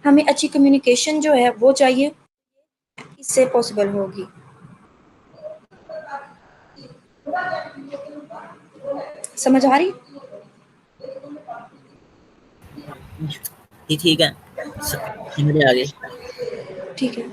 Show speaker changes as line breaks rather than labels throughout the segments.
हमें अच्छी कम्युनिकेशन जो है वो चाहिए, इससे पॉसिबल होगी। समझ आ रही?
ये ठीक है, समझ आ गई।
ठीक है।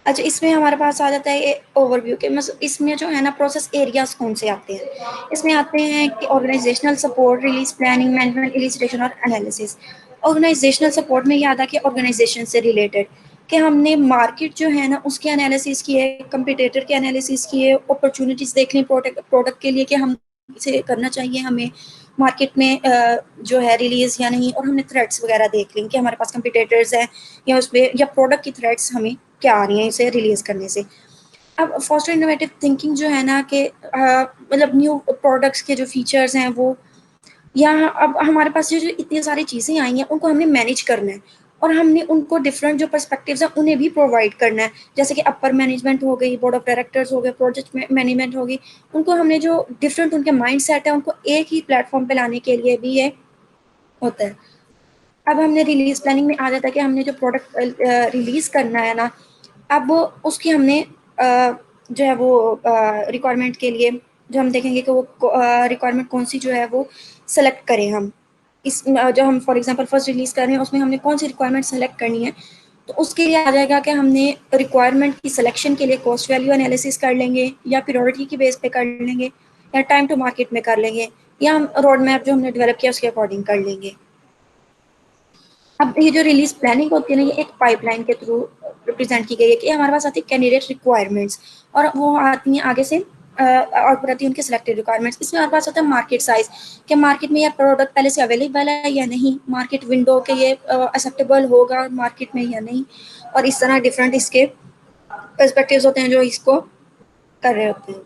अच्छा, इसमें हमारे पास आ जाता है ओवरव्यू के, मतलब इसमें जो है ना प्रोसेस एरियाज कौन से आते हैं। इसमें आते हैं कि organisational support, release planning, management, elicitation और एनालिसिस। ऑर्गेनाइजेशनल सपोर्ट में ये आता है कि ऑर्गेनाइजेशन से रिलेटेड, कि हमने मार्केट जो है ना उसके एनालिसिस किए, कंपटीटर के एनालिसिस किए, अपॉर्चुनिटीज देख ली प्रोडक्ट के लिए कि हम इसे करना चाहिए हमें मार्केट में जो है रिलीज या नहीं, और हमने थ्रेड्स वगैरह देख ली कि हमारे पास कंपटीटर्स हैं या उसमें या प्रोडक्ट की थ्रेड्स हमें क्या आ रही हैं इसे रिलीज करने से। अब फॉस्टर इनोवेटिव थिंकिंग जो है ना कि मतलब न्यू प्रोडक्ट्स के जो फीचर्स हैं वो, या अब हमारे पास जो इतनी सारी चीज़ें आई हैं उनको हमने मैनेज करना है, और हमने उनको डिफरेंट जो पर्सपेक्टिव्स हैं उन्हें भी प्रोवाइड करना है। जैसे कि अपर मैनेजमेंट हो गई, बोर्ड ऑफ डायरेक्टर्स हो गए, प्रोजेक्ट मैनेजमेंट होगी, उनको हमने जो डिफरेंट उनके माइंड सेट है उनको एक ही प्लेटफॉर्म पे लाने के लिए भी ये होता है। अब हमने रिलीज प्लानिंग में आ जाता है कि हमने जो प्रोडक्ट रिलीज करना है ना, अब उसकी हमने जो है वो रिक्वायरमेंट के लिए जो हम देखेंगे कि वो रिक्वायरमेंट कौन सी जो है वो सेलेक्ट करें हम। इस जो हम फॉर एग्जांपल फर्स्ट रिलीज कर रहे हैं उसमें हमने कौन सी रिक्वायरमेंट सेलेक्ट करनी है, तो उसके लिए आ जाएगा कि हमने रिक्वायरमेंट की सिलेक्शन के लिए कॉस्ट वैल्यू एनालिसिस कर लेंगे, या प्रायोरिटी की बेस पे कर लेंगे, या टाइम टू मार्केट में कर लेंगे, या हम रोड मैप जो हमने डेवलप किया उसके अकॉर्डिंग कर लेंगे। अब ये जो रिलीज प्लानिंग होती है ना, ये एक पाइपलाइन के थ्रू रिप्रेजेंट की गई है कि हमारे पास आती है कैंडिडेट रिक्वायरमेंट्स, और वो आती हैं आगे से आउटपुट आती है उनके सिलेक्टेड रिक्वायरमेंट्स। इसमें हमारे पास होता है मार्केट साइज, कि मार्केट में यह प्रोडक्ट पहले से अवेलेबल है या नहीं, मार्केट विंडो के ये एक्सेप्टेबल होगा मार्केट में या नहीं, और इस तरह डिफरेंट इसके पर्सपेक्टिव्स होते हैं जो इसको कर रहे होते हैं।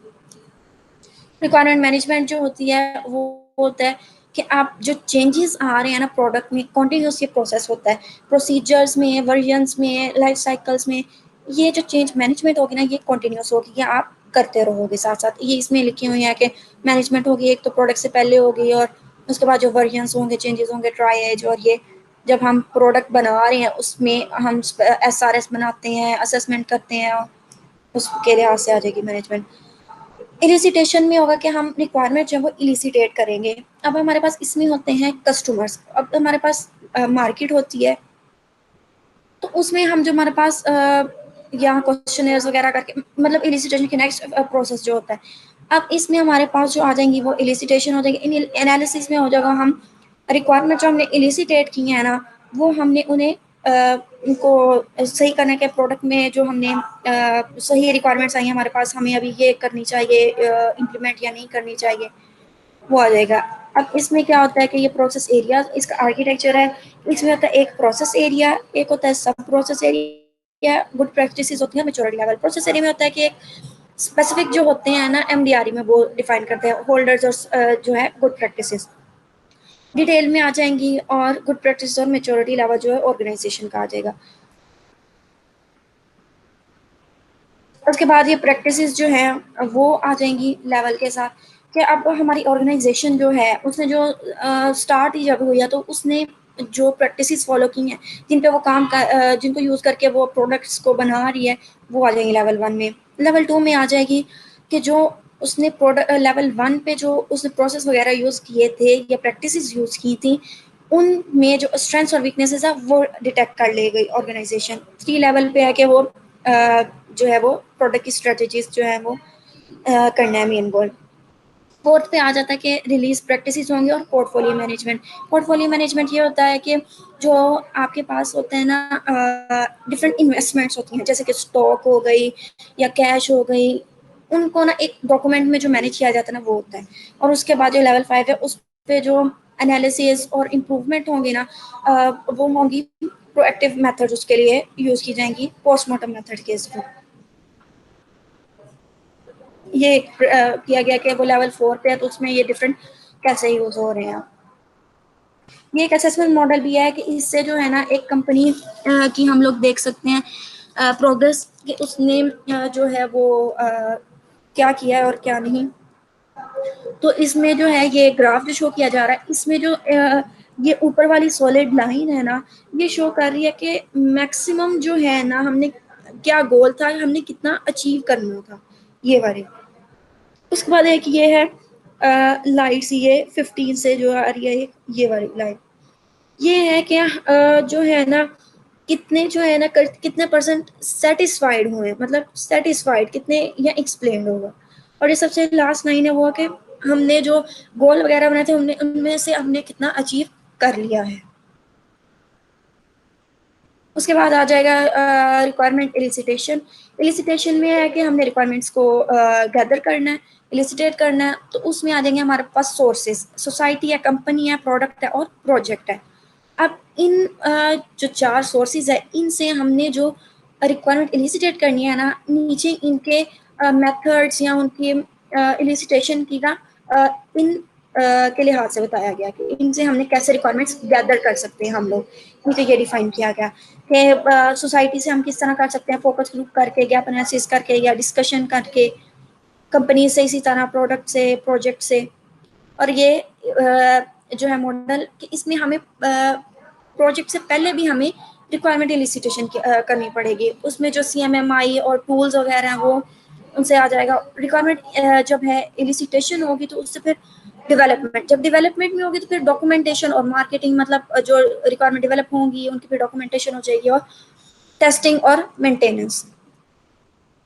रिक्वायरमेंट मैनेजमेंट जो होती है वो होता है कि आप जो चेंजेस आ रहे हैं ना प्रोडक्ट में, कॉन्टिन्यूस ये प्रोसेस होता है, प्रोसीजर्स में, वर्जन्स में, लाइफ साइकिल्स में। ये जो चेंज मैनेजमेंट होगी ना ये कॉन्टिन्यूस होगी, ये आप करते रहोगे साथ साथ। ये इसमें लिखी हुई है कि मैनेजमेंट होगी एक तो प्रोडक्ट से पहले होगी, और उसके बाद जो वर्जन्स होंगे, चेंजेस होंगे, ट्राई एज, और ये जब हम प्रोडक्ट बना रहे हैं उसमें हम SRS बनाते हैं, असेसमेंट करते हैं, उसके लिहाज से आ जाएगी मैनेजमेंट। इलिसिटेशन में होगा कि हम रिक्वायरमेंट जो है वो इलिसिटेट करेंगे। अब हमारे पास इसमें होते हैं कस्टमर्स, अब हमारे पास मार्केट होती है, तो उसमें हम जो हमारे पास यहाँ क्वेश्चनर्स वगैरह करके, मतलब इलिसिटेशन के नेक्स्ट प्रोसेस जो होता है, अब इसमें हमारे पास जो आ जाएंगी वो इलिसिटेशन हो जाएगी। एनालिसिस में हो जाएगा हम रिक्वायरमेंट जो हमने इलिसिटेट की है ना, वो हमने उन्हें उनको सही करने के प्रोडक्ट में जो हमने सही रिक्वायरमेंट्स आई हैं हमारे पास, हमें अभी ये करनी चाहिए इम्प्लीमेंट या नहीं करनी चाहिए, वो आ जाएगा। अब इसमें क्या होता है कि ये प्रोसेस एरिया इसका आर्किटेक्चर है। इसमें होता है एक प्रोसेस एरिया, एक होता है सब प्रोसेस एरिया, गुड प्रैक्टिसेस होती है मेच्योरिटी लेवल। प्रोसेस एरिया में होता है कि एक स्पेसिफिक जो होते हैं ना MDRE में वो डिफाइन करते हैं होल्डर्स और जो है गुड प्रैक्टिसेस डिटेल में आ जाएंगी, और गुड प्रैक्टिस और मेच्योरिटी लेवल जो है ऑर्गेनाइजेशन का आ जाएगा। उसके बाद ये प्रैक्टिसेस जो हैं वो आ जाएंगी लेवल के साथ, कि अब हमारी ऑर्गेनाइजेशन जो है उसने जो स्टार्ट ही जब हुआ तो उसने जो प्रैक्टिसेस फॉलो की हैं, जिन पे वो काम कर जिनको यूज़ करके वो प्रोडक्ट्स को बना रही है, वो आ जाएंगी लेवल 1 में। लेवल 2 में आ जाएगी कि जो उसने प्रोडक्ट लेवल 1 पे जो उसने प्रोसेस वगैरह यूज़ किए थे या प्रैक्टिसेस यूज़ की थी, उनमें जो स्ट्रेंथ्स और वीकनेसेस है वो डिटेक्ट कर ले गई ऑर्गेनाइजेशन। 3 लेवल पे है कि वो जो है वो प्रोडक्ट की स्ट्रेटजीज जो है वो करना है मेन गोल। फोर्थ पे आ जाता है कि रिलीज प्रैक्टिसेस होंगे और पोर्टफोलियो मैनेजमेंट। पोर्टफोलियो मैनेजमेंट ये होता है कि जो आपके पास होते हैं ना डिफरेंट इन्वेस्टमेंट्स होती हैं, जैसे कि स्टॉक हो गई या कैश हो गई, उनको ना एक डॉक्यूमेंट में जो मैनेज किया जाता है ना वो होता है। और उसके बाद जो लेवल 5 है उस पर जो एनालिसिस और इम्प्रूवमेंट होंगी ना वो होंगी प्रोएक्टिव मेथड उसके लिए यूज़ की जाएंगी पोस्टमार्टम मेथड के थ्रू। ये किया गया कि वो लेवल 4 पे है तो उसमें ये डिफरेंट कैसे यूज हो रहे हैं। ये एक असेसमेंट मॉडल भी है कि इससे जो है ना एक कंपनी की हम लोग देख सकते हैं प्रोग्रेस कि उसने जो है वो क्या किया है और क्या नहीं। तो इसमें जो है ये ग्राफ जो शो किया जा रहा है, इसमें जो ये ऊपर वाली सॉलिड लाइन है ना, ये शो कर रही है कि मैक्सिमम जो है ना हमने क्या गोल था, हमने कितना अचीव करना था, ये वाले। उसके बाद एक ये है लाइट्स, ये 15 से जो आ रही है ये वाली लाइट, ये है कि जो है ना कितने जो है ना कितने परसेंट सेटिस्फाइड हुए, मतलब सेटिस्फाइड कितने या एक्सप्लेन होगा। और ये सबसे लास्ट लाइन है वो कि हमने जो गोल वगैरह बनाए थे हमने उनमें से हमने कितना अचीव कर लिया है। उसके बाद आ जाएगा रिक्वायरमेंट एलिसिटेशन। एलिसिटेशन में है कि हमने रिक्वायरमेंट्स को गैदर करना है, एलिसिटेट करना है, तो उसमें आ जाएंगे हमारे पास सोर्सेस, सोसाइटी है, कंपनी है, प्रोडक्ट है और प्रोजेक्ट है। अब इन जो 4 सोर्सेज है, इनसे हमने जो रिक्वायरमेंट एलिसिटेट करनी है ना, नीचे इनके मेथड्स या उनकी एलिसिटेशन की का इन के लिहाज से बताया गया कि इनसे हमने कैसे रिक्वायरमेंट्स गैदर कर सकते हैं हम लोग, नीचे ये डिफाइन किया गया कि सोसाइटी से हम किस तरह कर सकते हैं, फोकस ग्रुप करके, गैप एनालिसिस करके या डिस्कशन करके, कंपनी से, इसी तरह प्रोडक्ट से, प्रोजेक्ट से। और ये जो है मॉडल कि इसमें हमें प्रोजेक्ट से पहले भी हमें रिक्वायरमेंट एलिसिटेशन करनी पड़ेगी, उसमें जो CMMI और टूल्स वगैरह हैं वो उनसे आ जाएगा। रिक्वायरमेंट जब है एलिसिटेशन होगी तो उससे फिर डेवलपमेंट, जब डेवलपमेंट में होगी तो फिर डॉक्यूमेंटेशन और मार्केटिंग, मतलब जो रिक्वायरमेंट डेवलप होंगी उनकी फिर डॉक्यूमेंटेशन हो जाएगी, और टेस्टिंग और मेंटेनेंस।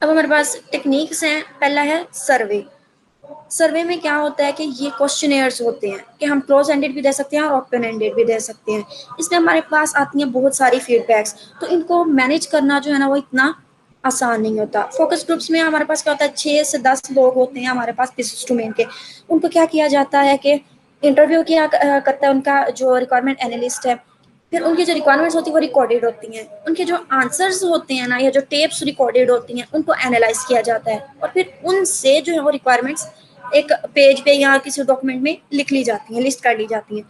अब हमारे पास टेक्निक्स हैं, पहला है सर्वे। सर्वे में क्या होता है कि ये क्वेश्चनेयर्स होते हैं कि हम क्लोज एंडेड भी दे सकते हैं और ओपन एंडेड भी दे सकते हैं। इसमें हमारे पास आती हैं बहुत सारी फीडबैक्स, तो इनको मैनेज करना जो है ना वो इतना आसान नहीं होता। फोकस ग्रुप्स में हमारे पास क्या होता है, 6 से 10 लोग होते हैं हमारे पास बिजनेस डोमेन के। उनको क्या किया जाता है कि इंटरव्यू किया करता है उनका जो रिक्वायरमेंट एनालिस्ट है, फिर उनकी जो रिक्वायरमेंट्स होती है वो रिकॉर्डेड होती हैं, उनके जो आंसर्स होते हैं ना या जो टेप्स रिकॉर्डेड होती हैं उनको एनालाइज किया जाता है, और फिर उनसे जो है वो रिक्वायरमेंट्स एक पेज पे या किसी डॉक्यूमेंट में लिख ली जाती हैं, लिस्ट कर ली जाती हैं।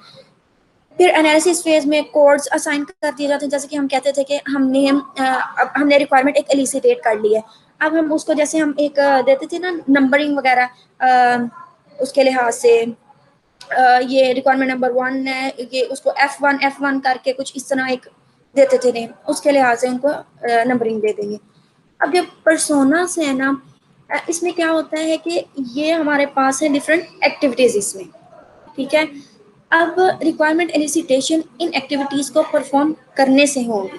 फिर एनालिसिस फेज में कोड्स असाइन कर दिए जाते हैं, जैसे कि हम कहते थे कि हमने रिक्वायरमेंट एक एलिसिटेट कर ली है, अब हम उसको जैसे हम एक देते थे ना नंबरिंग वगैरह, उसके लिहाज से ये रिक्वायरमेंट नंबर 1 है, ये उसको F1 करके कुछ इस तरह एक देते थे नेम, उसके लिहाज से उनको नंबरिंग दे देंगे। अब जब पर्सोनास है ना, इसमें क्या होता है कि ये हमारे पास है डिफरेंट एक्टिविटीज इसमें, ठीक है। अब रिक्वायरमेंट एलिसिटेशन इन एक्टिविटीज को परफॉर्म करने से होगी,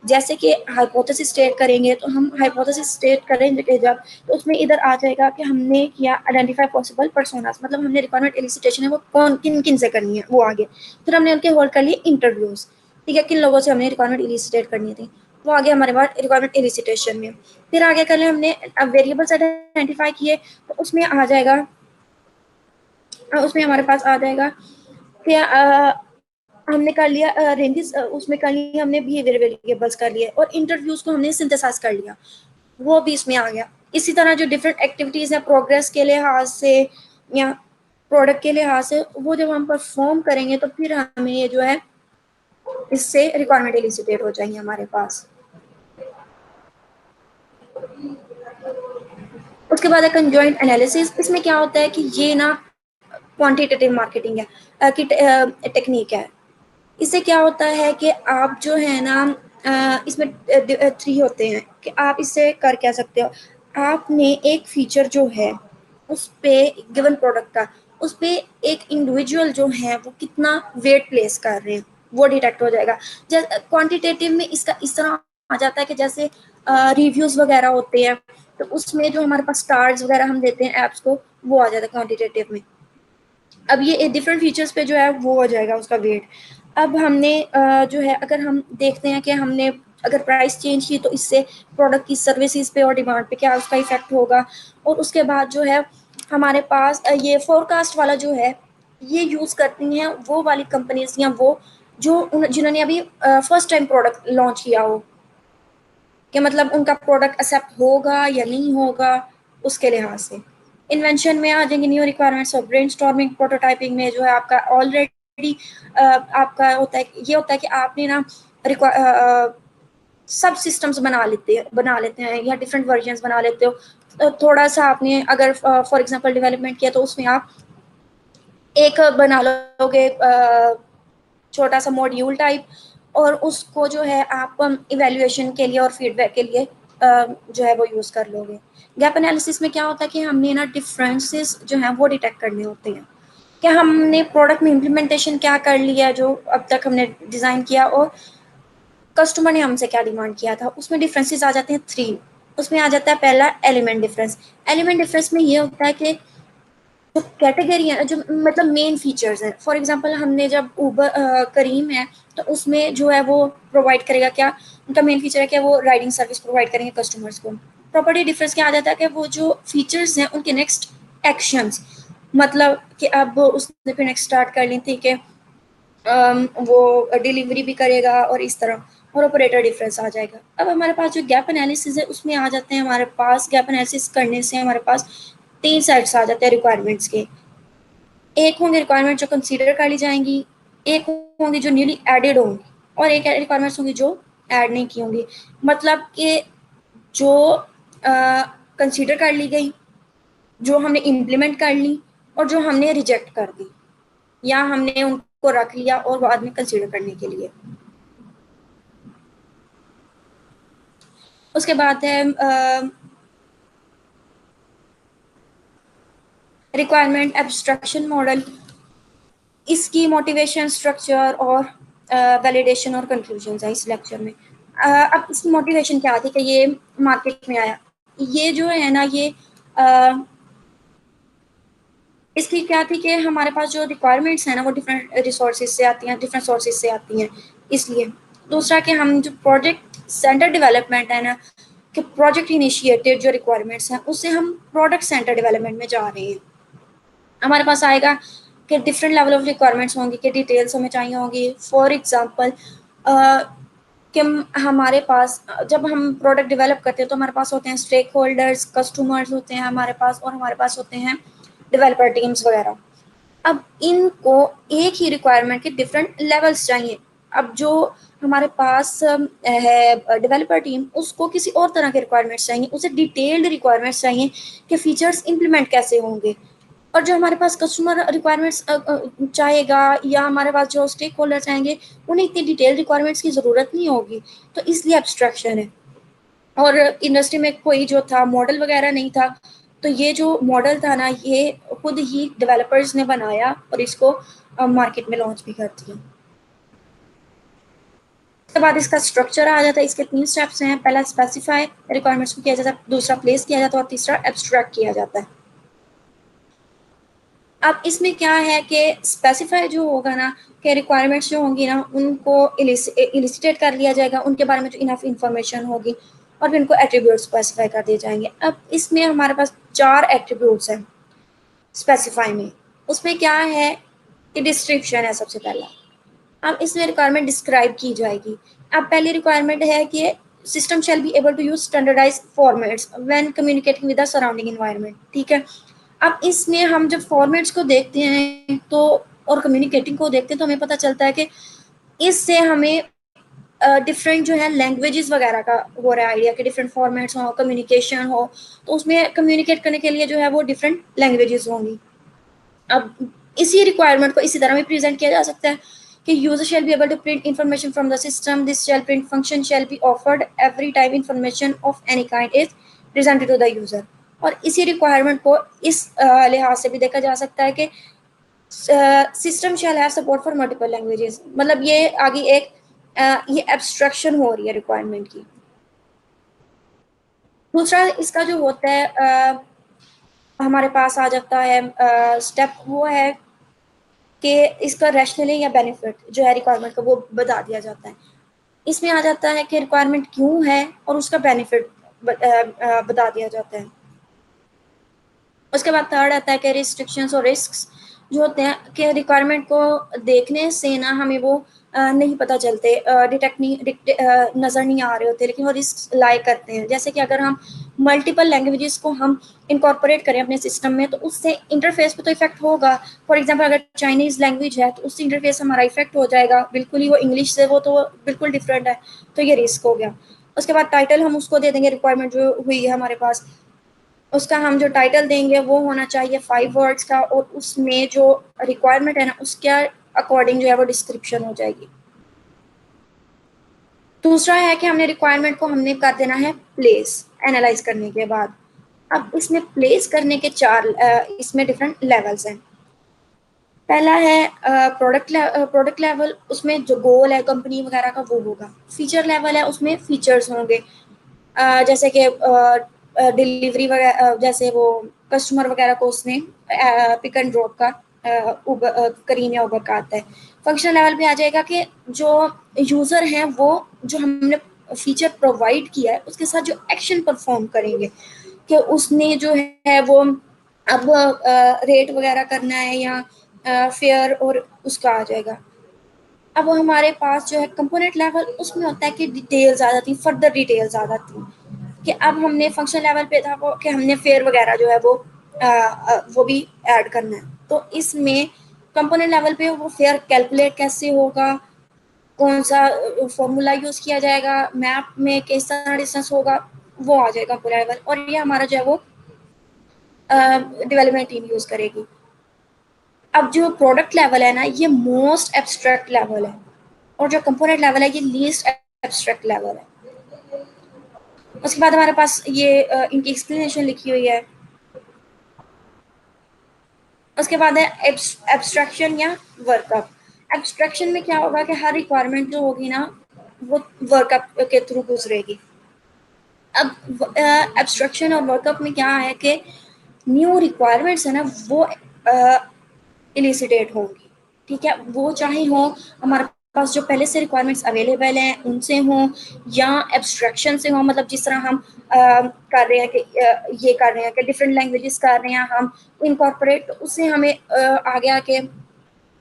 जैसे कि हाइपोथेसिस स्टेट करेंगे, तो हम हाइपोथेसिस स्टेट करेंगे जब, तो उसमें इधर आ जाएगा कि हमने किया आइडेंटिफाई पॉसिबल पर्सोनास, मतलब हमने रिक्वायरमेंट एलिसिटेशन है वो कौन किन किन से करनी है वो आगे। फिर हमने उनके होल्ड कर लिए इंटरव्यूज, ठीक है, किन लोगों से हमने रिक्वायरमेंट एलिसिटेट करनी थी, वो आगे हमारे पास रिक्वायरमेंट एलिसिटेशन में। फिर आगे कर ले हमने वेरिएबल्स आइडेंटिफाई किए, तो उसमें आ जाएगा, उसमें हमारे पास आ जाएगा कि हमने कर लिया रेंजेस, उसमें कर लिया हमने बिहेवियर वेरिएबल्स कर लिए, और इंटरव्यूज को हमने सिंथेसाइज कर लिया, वो भी इसमें आ गया। इसी तरह जो डिफरेंट एक्टिविटीज है प्रोग्रेस के लिहाज से या प्रोडक्ट के लिहाज से, वो जब हम परफॉर्म करेंगे तो फिर हमें ये जो है इससे रिक्वायरमेंट एलिसिटेट हो जाएंगे हमारे पास। उसके बाद है कंजॉइंट एनालिसिस। इसमें क्या होता है कि ये ना क्वांटिटेटिव मार्केटिंग है कि टेक्निक है। इससे क्या होता है कि आप जो है ना इसमें 3 होते हैं कि आप इससे कर क्या सकते हो। आपने एक फीचर जो है उस पे गिवन प्रोडक्ट का, उस पे एक इंडिविजुअल जो है वो कितना वेट प्लेस कर रहे हैं वो डिटेक्ट हो जाएगा। क्वांटिटेटिव में इसका इस तरह आ जाता है कि जैसे रिव्यूज वगैरह होते हैं, तो उसमें जो हमारे पास स्टार्स वगैरह हम देते हैं ऐप्स को, वो आ जाता है क्वांटिटेटिव में। अब ये डिफरेंट फीचर्स पे जो है वो हो जाएगा उसका वेट। अब हमने जो है अगर हम देखते हैं कि हमने अगर प्राइस चेंज की तो इससे प्रोडक्ट की सर्विसेज पे और डिमांड पे क्या उसका इफेक्ट होगा। और उसके बाद जो है हमारे पास ये फोरकास्ट वाला जो है, ये यूज़ करती हैं वो वाली कंपनीज या वो जो जिन्होंने अभी फर्स्ट टाइम प्रोडक्ट लॉन्च किया हो, कि मतलब उनका प्रोडक्ट एक्सेप्ट होगा या नहीं होगा, उसके लिहाज से। इन्वेंशन में आ जाएंगे न्यू रिक्वायरमेंट्स और ब्रेनस्टॉर्मिंग। प्रोटोटाइपिंग में जो है आपका ऑलरेडी आपका होता है, ये होता है कि आपने ना सब सिस्टम्स बना लेते हैं या डिफरेंट वर्जन्स बना लेते हो। तो थोड़ा सा आपने अगर फॉर एग्जांपल डेवलपमेंट किया तो उसमें आप एक बना लोगे छोटा सा मॉड्यूल टाइप, और उसको जो है आप इवेल्युएशन के लिए और फीडबैक के लिए जो है वो यूज़ कर लोगे। गैप एनालिसिस में क्या होता है कि हमने ना डिफरेंसेस जो हैं वो डिटेक्ट करने होते हैं, कि हमने प्रोडक्ट में इम्प्लीमेंटेशन क्या कर लिया जो अब तक हमने डिज़ाइन किया, और कस्टमर ने हमसे क्या डिमांड किया था। उसमें डिफरेंसेस आ जाते हैं 3। उसमें आ जाता है पहला एलिमेंट डिफरेंस। एलिमेंट डिफरेंस में ये होता है कि जो कैटेगरी है, जो मतलब मेन फीचर्स हैं। फॉर एग्जांपल हमने जब ऊबर करीम है तो उसमें जो है वो प्रोवाइड करेगा, क्या उनका मेन फीचर है कि वो राइडिंग सर्विस प्रोवाइड करेंगे कस्टमर्स को। प्रॉपर्टी डिफरेंस क्या आ जाता है कि वो जो फीचर्स हैं उनके नेक्स्ट एक्शंस, मतलब कि अब उसने फिर नेक्स्ट स्टार्ट कर ली थी कि वो डिलीवरी भी करेगा और इस तरह, और ऑपरेटर डिफरेंस आ जाएगा। अब हमारे पास जो गैप एनालिसिस है उसमें आ जाते हैं, हमारे पास गैप एनालिसिस करने से हमारे पास 3 सेट्स आ जाते हैं रिक्वायरमेंट्स के। एक होंगे रिक्वायरमेंट जो कंसीडर कर ली जाएंगी, एक होंगी जो न्यूली एडेड होंगी, और एक रिक्वायरमेंट्स होंगी जो ऐड नहीं की होंगी। मतलब कि जो कंसीडर कर ली गई, जो हमने इम्प्लीमेंट कर ली, और जो हमने रिजेक्ट कर दी, या हमने उनको रख लिया और बाद में कंसीडर करने के लिए। उसके बाद है रिक्वायरमेंट एब्स्ट्रैक्शन मॉडल। इसकी मोटिवेशन, स्ट्रक्चर और वैलिडेशन और कंक्लूजन है इस लेक्चर में। अब इसकी मोटिवेशन क्या थी कि ये मार्केट में आया, ये जो है ना ये इसकी क्या थी कि हमारे पास जो रिक्वायरमेंट्स हैं ना वो डिफरेंट रिसोर्सेज से आती हैं, डिफरेंट सोर्सेज से आती हैं, इसलिए। दूसरा कि हम जो प्रोजेक्ट सेंटर डेवलपमेंट है ना, कि प्रोजेक्ट इनिशिएटेड जो रिक्वायरमेंट्स हैं उससे हम प्रोडक्ट सेंटर डेवलपमेंट में जा रहे हैं। हमारे पास आएगा कि डिफरेंट लेवल ऑफ रिक्वायरमेंट्स होंगी, कि डिटेल्स हमें चाहिए होंगी। फॉर एग्जांपल कि हमारे पास जब हम प्रोडक्ट डेवलप करते हैं तो हमारे पास होते हैं स्टेक होल्डर्स, कस्टमर्स होते हैं हमारे पास, और हमारे पास होते हैं डेवलपर टीम्स वगैरह। अब इनको एक ही रिक्वायरमेंट के डिफरेंट लेवल्स चाहिए। अब जो हमारे पास है डेवलपर टीम, उसको किसी और तरह के रिक्वायरमेंट्स चाहिए, उसे डिटेल्ड रिक्वायरमेंट्स चाहिए कि फीचर्स इंप्लीमेंट कैसे होंगे। और जो हमारे पास कस्टमर रिक्वायरमेंट्स चाहेगा, या हमारे पास जो स्टेक होल्डर चाहेंगे, उन्हें इतनी डिटेल रिक्वायरमेंट्स की ज़रूरत नहीं होगी, तो इसलिए एब्स्ट्रैक्शन है। और इंडस्ट्री में कोई जो था मॉडल वगैरह नहीं था, तो ये जो मॉडल था ना ये खुद ही डेवलपर्स ने बनाया और इसको मार्केट में लॉन्च भी कर दिया। उसके बाद इसका स्ट्रक्चर आ जाता है। इसके 3 स्टेप्स हैं। पहला स्पेसिफाई रिक्वायरमेंट्स को किया जाता है, दूसरा प्लेस किया जाता है, और तीसरा एब्स्ट्रैक्ट किया जाता है। अब इसमें क्या है कि स्पेसिफाई जो होगा ना, कि रिक्वायरमेंट्स जो होंगी ना उनको इलिसिटेट कर लिया जाएगा, उनके बारे में जो इनफ इंफॉर्मेशन होगी, और फिर उनको एट्रीब्यूट स्पेसिफाई कर दिए जाएंगे। अब इसमें हमारे पास 4 एट्रीब्यूट्स हैं स्पेसिफाई में। उसमें क्या है कि डिस्क्रिप्शन है सबसे पहला। अब इसमें रिक्वायरमेंट डिस्क्राइब की जाएगी। अब पहली रिक्वायरमेंट है कि system shall be able to use standardize formats when communicating with the surrounding environment. ठीक है। अब इसमें हम जब फॉर्मेट्स को देखते हैं तो, और कम्युनिकेटिंग को देखते हैं, तो हमें पता चलता है कि इससे हमें डिफरेंट जो है लैंग्वेजेस वगैरह का हो रहा है आइडिया, कि डिफरेंट फॉर्मेट्स हो, कम्युनिकेशन हो, तो उसमें कम्युनिकेट करने के लिए जो है वो डिफरेंट लैंग्वेजेस होंगी। अब इसी रिक्वायरमेंट को इसी तरह भी प्रेजेंट किया जा सकता है कि user shall be able to print information from the system, this shall print function shall be offered every time information of any kind is presented to the user. और इसी रिक्वायरमेंट को इस लिहाज से भी देखा जा सकता है कि system shall have support for multiple languages. मतलब ये आगे एक ये एब्स्ट्रैक्शन हो रही है रिक्वायरमेंट की। दूसरा इसका जो होता है हमारे पास आ जाता है स्टेप, वो है कि इसका रैशनली या बेनिफिट जो है रिक्वायरमेंट का वो बता दिया जाता है। इसमें आ जाता है कि रिक्वायरमेंट क्यों है और उसका बेनिफिट बता दिया जाता है। उसके बाद थर्ड आता है कि रिस्ट्रिक्शंस और रिस्क्स जो होते हैं, कि रिक्वायरमेंट को देखने से ना हमें वो नहीं पता चलते, डिटेक्ट नहीं नज़र नहीं आ रहे होते, लेकिन वो रिस्क लाए करते हैं। जैसे कि अगर हम मल्टीपल लैंग्वेजेस को हम इनकॉर्पोरेट करें अपने सिस्टम में, तो उससे इंटरफेस पे तो इफेक्ट होगा। फॉर एग्जांपल अगर चाइनीज़ लैंग्वेज है तो उससे इंटरफेस हमारा इफेक्ट हो जाएगा बिल्कुल ही, वो इंग्लिश से वो तो बिल्कुल डिफरेंट है, तो ये रिस्क हो गया। उसके बाद टाइटल हम उसको दे देंगे, रिक्वायरमेंट जो हुई है हमारे पास, उसका हम जो टाइटल देंगे वो होना चाहिए 5 वर्ड्स का, और उसमें जो रिक्वायरमेंट है ना उसका अकॉर्डिंग जो है वो डिस्क्रिप्शन हो जाएगी। दूसरा है कि हमने रिक्वायरमेंट को हमने कर देना है प्लेस, एनालाइज करने के बाद। अब इसमें प्लेस करने के इसमें डिफरेंट लेवल्स हैं। पहला है प्रोडक्ट लेवल, उसमें जो गोल है कंपनी वगैरह का वो होगा। फीचर लेवल है, उसमें फीचर्स होंगे, जैसे कि डिलीवरी वगैरह, जैसे वो कस्टमर वगैरह को उसने पिक एंड ड्रॉप का करीम या उबर का आता है। फंक्शनल लेवल पे आ जाएगा कि जो यूज़र हैं वो जो हमने फीचर प्रोवाइड किया है उसके साथ जो एक्शन परफॉर्म करेंगे, कि उसने जो है वो अब रेट वगैरह करना है या फेयर, और उसका आ जाएगा। अब हमारे पास जो है कंपोनेंट लेवल, उसमें होता है कि डिटेल्स आ जाती, फर्दर डिटेल्स आ जाती कि अब हमने फंक्शन लेवल पे था वो कि हमने फेयर वगैरह जो है वो भी ऐड करना है। तो इसमें कंपोनेंट लेवल पे वो फेयर कैलकुलेट कैसे होगा, कौन सा फॉर्मूला यूज किया जाएगा, मैप में किस तरह डिस्टेंस होगा, वो आ जाएगा पूरा लेवल, और ये हमारा जो है वो डेवलपमेंट टीम यूज करेगी। अब जो प्रोडक्ट लेवल है ना, ये मोस्ट एब्स्ट्रैक्ट लेवल है, और जो कंपोनेंट लेवल है ये लीस्ट एब्स्ट्रैक्ट लेवल है। उसके बाद हमारे पास ये इनकी एक्सप्लेनेशन लिखी हुई है। उसके बाद है एब्स्ट्रैक्शन या वर्कअप। एब्स्ट्रैक्शन में क्या होगा कि हर रिक्वायरमेंट जो होगी ना वो वर्कअप के थ्रू गुजरेगी। अब एब्स्ट्रैक्शन और वर्कअप में क्या है कि न्यू रिक्वायरमेंट्स है ना वो इलिसिटेट होंगी, ठीक है, वो चाहे हो हमारे पास जो पहले से रिक्वायरमेंट्स अवेलेबल हैं उनसे हो, या एब्स्ट्रैक्शन से हो, मतलब जिस तरह हम कर रहे हैं कि ये कर रहे हैं कि डिफरेंट लैंग्वेजेस कर रहे हैं हम इनकॉर्पोरेट, उससे हमें आ गया कि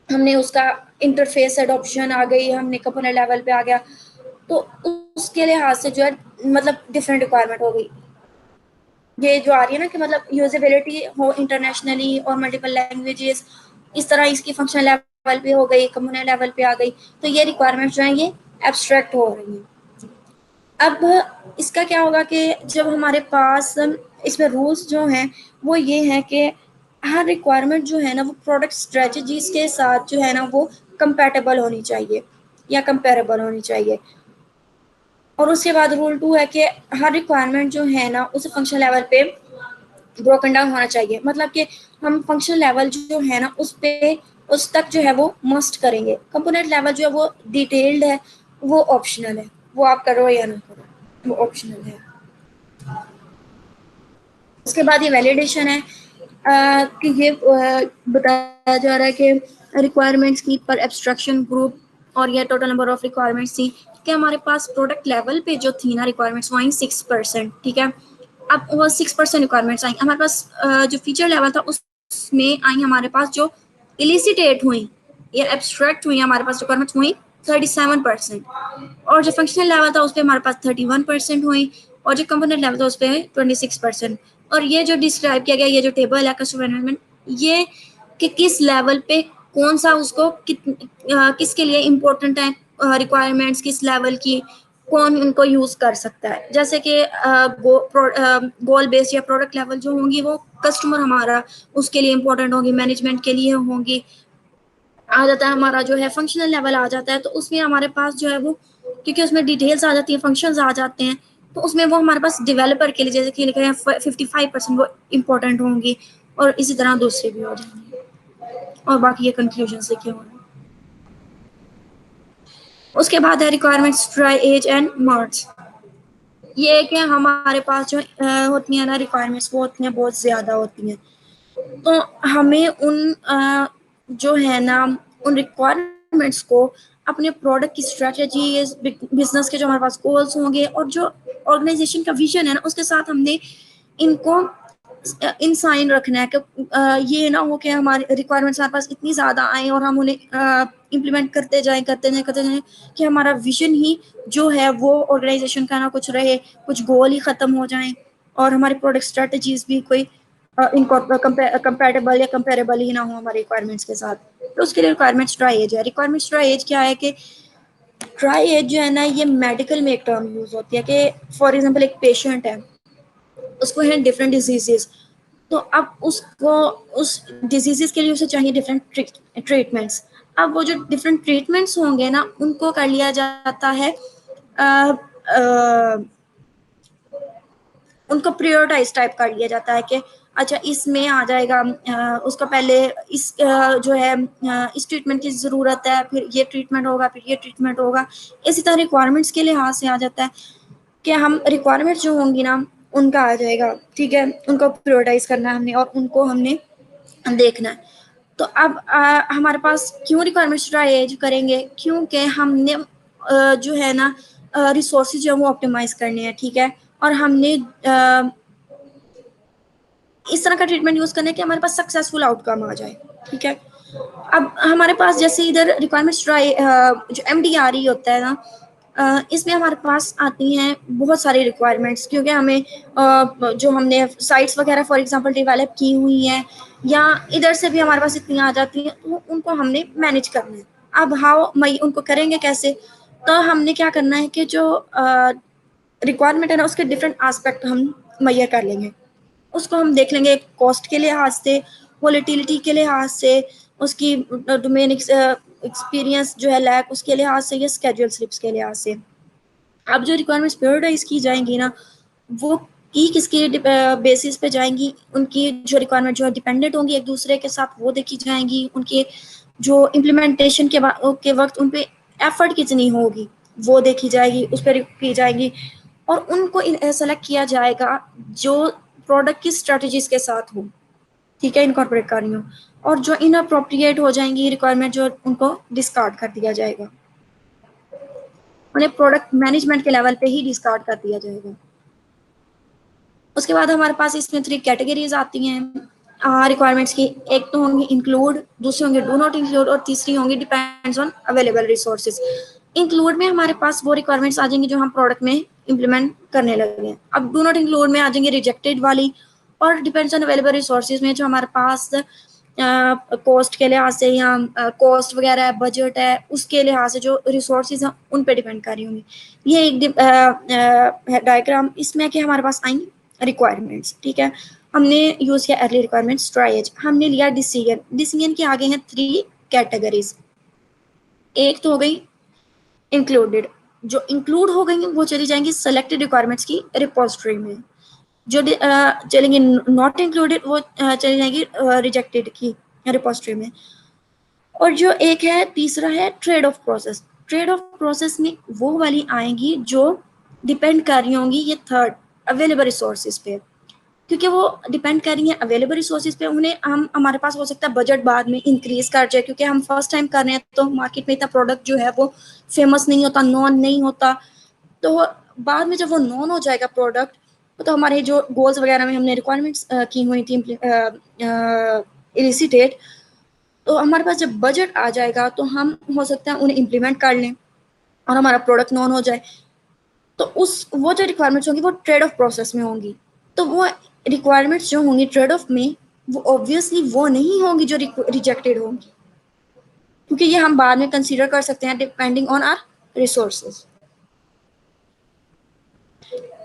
हमने उसका इंटरफेस एडॉप्शन आ गई, हमने कंपोनेंट लेवल पे आ गया, तो उसके लिहाज से जो है मतलब डिफरेंट रिक्वायरमेंट हो गई। ये जो आ रही है ना कि मतलब यूजेबिलिटी हो इंटरनेशनली और मल्टीपल लैंग्वेजेस, इस तरह इसकी फंक्शनल लेवल पे हो गई, कंपोनेंट लेवल पे आ गई, तो ये रिक्वायरमेंट जो है ये एब्स्ट्रैक्ट हो रही है। अब इसका क्या होगा कि जब हमारे पास इसमें रूल्स जो हैं वो ये हैं कि हर रिक्वायरमेंट जो है ना वो प्रोडक्ट स्ट्रेटजीज के साथ जो है ना वो कंपैटिबल होनी चाहिए या कंपेरेबल होनी चाहिए। और उसके बाद रूल 2 है कि हर रिक्वायरमेंट जो है ना उसे फंक्शन लेवल पे ब्रोकन डाउन होना चाहिए, मतलब कि हम फंक्शन लेवल जो है ना उस तक जो है वो मस्ट करेंगे। कंपोनेंट लेवल जो है वो डिटेल्ड है, वो ऑप्शनल है, वो आप करो या ना करो, वो ऑप्शनल है। उसके बाद ये वैलिडेशन है कि ये बताया जा रहा है कि रिक्वायरमेंट्स की पर एब्स्ट्रैक्शन ग्रुप, और ये टोटल नंबर ऑफ रिक्वायरमेंट्स थी कि हमारे पास प्रोडक्ट लेवल पे जो थी ना रिक्वायरमेंट्स वो आई 6%, ठीक है। अब वो 6% रिक्वायरमेंट्स आई हमारे पास, जो फीचर लेवल था उसमें आई हमारे पास जो इलिसिटेट हुई या एब्स्ट्रैक्ट हुई हमारे पास रिक्वायरमेंट्स हुई 37%, और जो फंक्शनल लेवल था उस पर हमारे पास 31% हुई, और जो कंपोनेंट लेवल था उस पर 26%। और ये जो डिस्क्राइब किया गया ये जो टेबल है कस्टमर मैनेजमेंट, ये कि किस लेवल पे कौन सा उसको किसके लिए इम्पोर्टेंट है रिक्वायरमेंट्स, किस लेवल की कौन उनको यूज कर सकता है। जैसे कि गोल बेस्ड या प्रोडक्ट लेवल जो होंगी वो कस्टमर हमारा उसके लिए इम्पोर्टेंट होगी, मैनेजमेंट के लिए होंगी। आ जाता है हमारा जो है फंक्शनल लेवल आ जाता है, तो उसमें हमारे पास जो है वो क्योंकि उसमें डिटेल्स आ जाती है, फंक्शंस आ जाते हैं, तो उसमें वो हमारे पास डेवलपर के लिए जैसे कि लिखा है 55% वो इम्पोर्टेंट होंगी, और इसी तरह दूसरे भी हो जाएंगे, और बाकी ये कंक्लूजन से क्या हो रहा है। उसके बाद है requirements triage and marks. ये कि हमारे पास जो होती हैं ना रिक्वायरमेंट्स वो होती हैं बहुत ज़्यादा होती हैं, तो हमें उन जो है ना उन रिक्वायरमेंट्स को अपने प्रोडक्ट की स्ट्रेटजी, बिजनेस के जो हमारे पास गोल्स होंगे और जो ऑर्गेनाइजेशन का विजन है ना उसके साथ हमने इनको इन साइन रखना है कि ये ना हो कि हमारे रिक्वायरमेंट्स हमारे पास इतनी ज़्यादा आए और हम उन्हें इम्प्लीमेंट करते जाएं कि हमारा विजन ही जो है वो ऑर्गेनाइजेशन का ना कुछ रहे, कुछ गोल ही ख़त्म हो जाएं, और हमारी प्रोडक्ट स्ट्रेटजीज भी कोई कंपेटेबल या कंपेरेबल ही ना हो हमारे रिक्वायरमेंट्स के साथ। तो उसके लिए रिक्वायरमेंट्स ट्राई एज है। रिक्वायरमेंट्स ट्राई एज क्या है कि ट्राई एज जो है ना ये मेडिकल में एक टर्म यूज होती है कि फॉर एग्जांपल एक पेशेंट है, उसको है डिफरेंट डिजीजेस, तो अब उसको उस डिजीजेस के लिए उसे चाहिए डिफरेंट ट्रीटमेंट्स। अब वो जो डिफरेंट ट्रीटमेंट्स होंगे ना, उनको कर लिया जाता है, उनको प्रायोरिटाइज टाइप कर लिया जाता है कि अच्छा इसमें आ जाएगा, उसका पहले इस जो है इस ट्रीटमेंट की ज़रूरत है, फिर ये ट्रीटमेंट होगा, फिर ये ट्रीटमेंट होगा। इसी तरह रिक्वायरमेंट्स के लिहाज से आ जाता है कि हम रिक्वायरमेंट्स जो होंगी ना उनका आ जाएगा, ठीक है, उनको प्रायोरिटाइज करना है हमने और उनको हमने देखना है। तो अब हमारे पास क्यों रिक्वायरमेंट्स ट्राई करेंगे, क्योंकि हमने जो है ना रिसोर्सेज जो है वो ऑप्टिमाइज करने हैं, ठीक है, और हमने इस तरह का ट्रीटमेंट यूज करना है कि हमारे पास सक्सेसफुल आउटकम आ जाए, ठीक है। अब हमारे पास जैसे इधर रिक्वायरमेंट्स ट्राई जो MDRE होता है ना, इसमें हमारे पास आती हैं बहुत सारी रिक्वायरमेंट्स, क्योंकि हमें जो हमने साइट्स वगैरह फॉर एग्जांपल डेवलप की हुई हैं या इधर से भी हमारे पास इतनी आ जाती हैं, तो उनको हमने मैनेज करना है। अब हाउ मई उनको करेंगे कैसे, तो हमने क्या करना है कि जो रिक्वायरमेंट है ना उसके डिफरेंट एस्पेक्ट हम मैयर कर लेंगे। उसको हम देख लेंगे कॉस्ट के लिहाज से, वोलेटिलिटी के लिहाज से, उसकी डोमेन एक्सपीरियंस जो है लैक उसके लिहाज से, या स्केड्यूल स्लिप्स के लिहाज से। अब जो रिक्वायरमेंट्स प्रायोरिटाइज की जाएंगी ना, वो की किसके बेसिस पे जाएंगी, उनकी जो रिक्वायरमेंट जो है डिपेंडेंट होंगी एक दूसरे के साथ, वो देखी जाएंगी। उनके जो इम्प्लीमेंटेशन के वक्त उन पे एफर्ट कितनी होगी वो देखी जाएगी, उस पर की जाएगी, और उनको सेलेक्ट किया जाएगा जो प्रोडक्ट की स्ट्रेटजीज के साथ हो, ठीक है, इनकॉर्पोरेट कर रही हो, और जो इनअप्रोप्रिएट हो जाएंगी रिक्वायरमेंट जो उनको डिस्कार्ड कर दिया जाएगा, उन्हें प्रोडक्ट मैनेजमेंट के लेवल पे ही डिस्कार्ड कर दिया जाएगा। उसके बाद हमारे पास इसमें 3 कैटेगरीज आती हैं रिक्वायरमेंट्स की। एक तो होंगी इंक्लूड, दूसरी होंगी डू नॉट इंक्लूड, और तीसरी होंगी depends on available resources. Include में हमारे पास वो रिक्वायरमेंट्स आ जाएंगी जो हम प्रोडक्ट में इम्प्लीमेंट करने लगे हैं। अब डू नॉट इंक्लूड में आ जाएंगे रिजेक्टेड वाली, और डिपेंड्स ऑन अवेलेबल रिसोर्सेज में जो हमारे पास कॉस्ट के लिहाज से या कॉस्ट वगैरह है, बजट है, उसके लिहाज से जो रिसोर्सेज हैं उन पे डिपेंड कर रही होंगी। ये एक डायग्राम इसमें कि हमारे पास आएंगी रिक्वायरमेंट्स, ठीक है। हमने यूज किया अर्ली रिक्वायरमेंट्स ट्राइज, हमने लिया डिसीजन। डिसीजन के आगे हैं 3 कैटेगरीज। एक तो हो गई इंक्लूडेड, जो इंक्लूड हो गई वो चली जाएंगी सेलेक्टेड रिक्वायरमेंट्स की रिपोजिटरी में। जो चलेंगी नॉट इंक्लूडेड वो चली जाएंगी रिजेक्टेड की रिपोजिटरी में। और जो एक है तीसरा है trade off process. Trade off process में वो वाली आएंगी जो डिपेंड कर रही होंगी ये थर्ड अवेलेबल रिसोर्सेज पे, क्योंकि वो डिपेंड कर रही हैं अवेलेबल रिसोर्सेज पे। उन्हें हम हमारे पास हो सकता है बजट बाद में इंक्रीज कर जाए, क्योंकि हम फर्स्ट टाइम कर रहे हैं तो मार्केट में इतना प्रोडक्ट जो है वो फेमस नहीं होता, नॉन नहीं होता। तो बाद में जब वो नॉन हो जाएगा प्रोडक्ट, तो हमारे जो गोल्स वगैरह में हमने रिक्वायरमेंट्स की हुई थी इलिसिटेट, तो हमारे पास जब बजट आ जाएगा तो हम हो सकता है उन्हें इम्प्लीमेंट कर लें और हमारा प्रोडक्ट नॉन हो जाए। तो उस वो जो रिक्वायरमेंट्स होंगी वो ट्रेड ऑफ प्रोसेस में होंगी। तो वो रिक्वायरमेंट्स जो होंगी ट्रेड ऑफ में, वो ऑब्वियसली वो नहीं होंगी जो रिजेक्टेड होंगी, क्योंकि ये हम बाद में कंसीडर कर सकते हैं डिपेंडिंग ऑन आर रिसोर्सेज।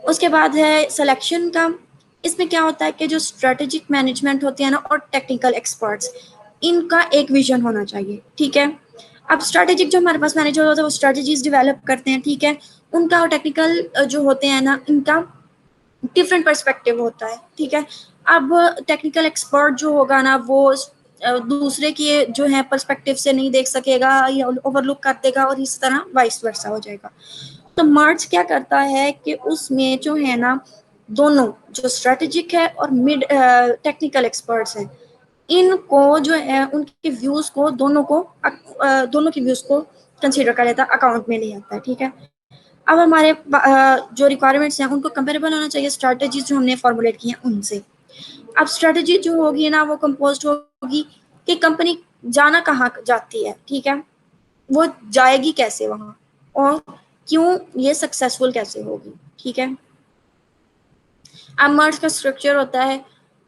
उसके बाद है सिलेक्शन का। इसमें क्या होता है कि जो स्ट्रेटेजिक मैनेजमेंट होती है ना और टेक्निकल एक्सपर्ट्स, इनका एक विजन होना चाहिए, ठीक है। अब स्ट्रेटेजिक जो हमारे पास मैनेजर होता है वो स्ट्रेटेजीज डेवलप करते हैं, ठीक है। उनका और टेक्निकल जो होते हैं ना, इनका डिफरेंट पर्सपेक्टिव होता है, ठीक है। अब टेक्निकल एक्सपर्ट जो होगा ना वो दूसरे के जो है पर्सपेक्टिव से नहीं देख सकेगा या ओवरलुक कर देगा, और इस तरह वाइस वर्सा हो जाएगा। तो मर्ज क्या करता है कि उसमें जो है ना दोनों जो स्ट्रेटेजिक है और मिड टेक्निकल एक्सपर्ट्स हैं, इनको जो है उनके व्यूज को दोनों के व्यूज को कंसीडर कर लेता है, अकाउंट में ले आता है, ठीक है। अब हमारे जो रिक्वायरमेंट्स हैं उनको कंपेरेबल होना चाहिए स्ट्रेटेजीज जो हमने फॉर्मुलेट की हैं उनसे। अब स्ट्रेटेजी जो होगी ना वो कंपोज होगी कि कंपनी जाना कहाँ जाती है, ठीक है, वो जाएगी कैसे वहां, और क्यों ये सक्सेसफुल कैसे होगी, ठीक है। अब मर्ज का स्ट्रक्चर होता है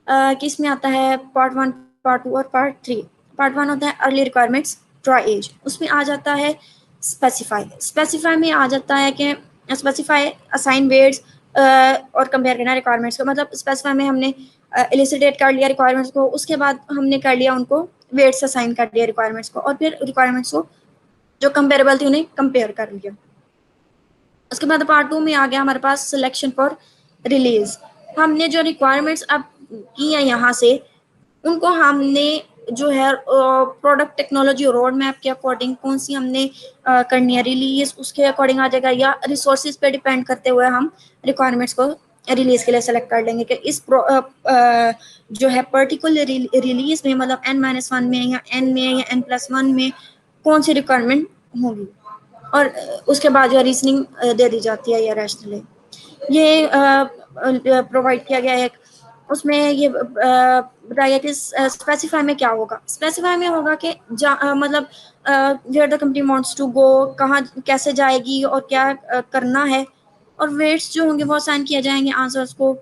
कि इसमें आता है पार्ट 1, पार्ट 2 और पार्ट 3। पार्ट 1 होता है अर्ली रिक्वायरमेंट्स ट्राई एज, उसमें आ जाता है स्पेसिफाई। स्पेसिफाई में आ जाता है कि स्पेसिफाई असाइन वेट्स और कंपेयर करना रिक्वायरमेंट्स को, मतलब स्पेसिफाई में हमने एलिसिटेट कर लिया रिक्वायरमेंट्स को, उसके बाद हमने कर लिया उनको वेट्स असाइन कर दिया रिक्वायरमेंट्स को, और फिर रिक्वायरमेंट्स को जो कंपेरेबल थी उन्हें कंपेयर कर लिया। उसके बाद पार्ट 2 में आ गया हमारे पास सिलेक्शन फॉर रिलीज। हमने जो रिक्वायरमेंट्स अब की है यहाँ से, उनको हमने जो है प्रोडक्ट टेक्नोलॉजी रोड मैप के अकॉर्डिंग कौन सी हमने करनी है रिलीज, उसके अकॉर्डिंग आ जाएगा, या रिसोर्सेज पे डिपेंड करते हुए हम रिक्वायरमेंट्स को रिलीज के लिए सेलेक्ट कर लेंगे कि इस जो है पर्टिकुलर रिलीज में, मतलब N-1 में या N में या N+1 में कौन सी रिक्वायरमेंट होगी, और उसके बाद जो रीजनिंग दे दी जाती है या रैशनली ये प्रोवाइड किया गया है। उसमें ये बताया कि स्पेसिफाई में क्या होगा। स्पेसिफाई में होगा कि मतलब where the company wants to go, कहाँ कैसे जाएगी और क्या करना है, और वेट्स जो होंगे वो असाइन किए जाएंगे आंसर्स को,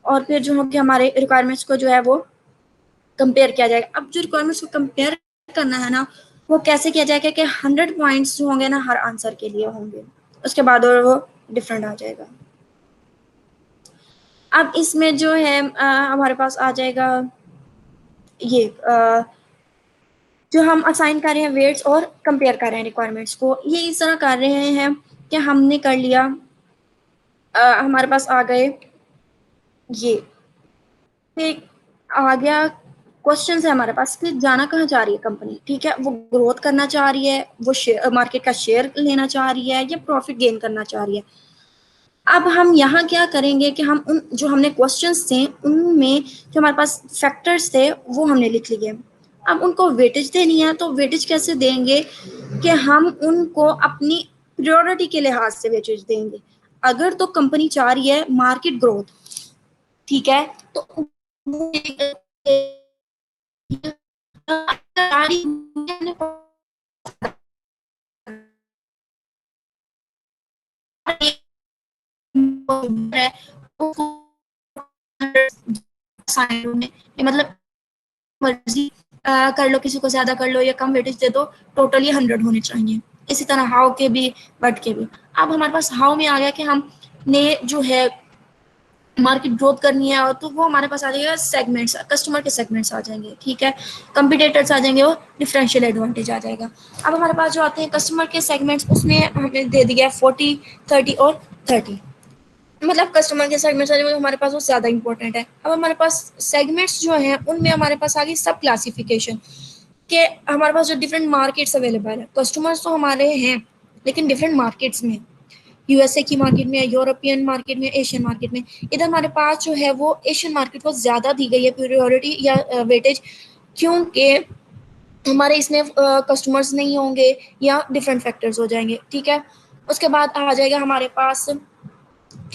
और फिर जो होंगे हमारे रिक्वायरमेंट्स को जो है वो कंपेयर किया जाएगा। अब जो रिक्वायरमेंट्स को कंपेयर करना है ना, वो कैसे किया जाएगा कि 100 पॉइंट्स जो होंगे ना हर आंसर के लिए होंगे, उसके बाद और वो डिफरेंट आ जाएगा। अब इसमें जो है हमारे पास आ जाएगा ये जो हम असाइन कर रहे हैं वेट्स और कंपेयर कर रहे हैं रिक्वायरमेंट्स को, ये इस तरह कर रहे हैं कि हमने कर लिया हमारे पास आ गए ये एक आ गया क्वेश्चन है हमारे पास कि जाना कहाँ चाह रही है कंपनी, ठीक है, वो ग्रोथ करना चाह रही है, वो मार्केट का शेयर लेना चाह रही है, या प्रॉफिट गेन करना चाह रही है। अब हम यहाँ क्या करेंगे कि हम उन जो हमने क्वेश्चंस थे उनमें जो हमारे पास फैक्टर्स थे वो हमने लिख लिए। अब उनको वेटेज देनी है, तो वेटेज कैसे देंगे कि हम उनको अपनी प्रायोरिटी के लिहाज से वेटेज देंगे। अगर तो कंपनी चाह रही है मार्केट ग्रोथ, ठीक है, तो मतलब मर्जी कर लो, किसी को ज्यादा कर लो या कम वेटेज दे दो, टोटली 100 होने चाहिए। इसी तरह हाउ के भी बट के भी। अब हमारे पास हाउ में आ गया कि हमने जो है मार्केट ग्रोथ करनी है, और तो वो हमारे पास आ जाएगा सेगमेंट्स, कस्टमर के सेगमेंट्स आ जाएंगे, ठीक है, कंपिटेटर्स आ जाएंगे, वो डिफरेंशियल एडवांटेज आ जाएगा। अब हमारे पास जो आते हैं कस्टमर के सेगमेंट्स, उसमें हमें दे दिया 40, 30 और 30, मतलब कस्टमर के सेगमेंट्स आ जाएंगे, हमारे पास वो ज़्यादा इंपॉर्टेंट है। अब हमारे पास सेगमेंट्स जो हैं उनमें हमारे पास आ गई सब क्लासिफिकेशन के हमारे पास जो डिफरेंट मार्केट्स अवेलेबल है, कस्टमर्स तो हमारे हैं लेकिन डिफरेंट मार्केट्स में, यूएसए की मार्केट में, यूरोपियन मार्केट में, एशियन मार्केट में। इधर हमारे पास जो है वो एशियन मार्केट को ज़्यादा दी गई है प्रायोरिटी या वेटेज, क्योंकि हमारे इसमें कस्टमर्स नहीं होंगे या डिफरेंट फैक्टर्स हो जाएंगे, ठीक है। उसके बाद आ जाएगा हमारे पास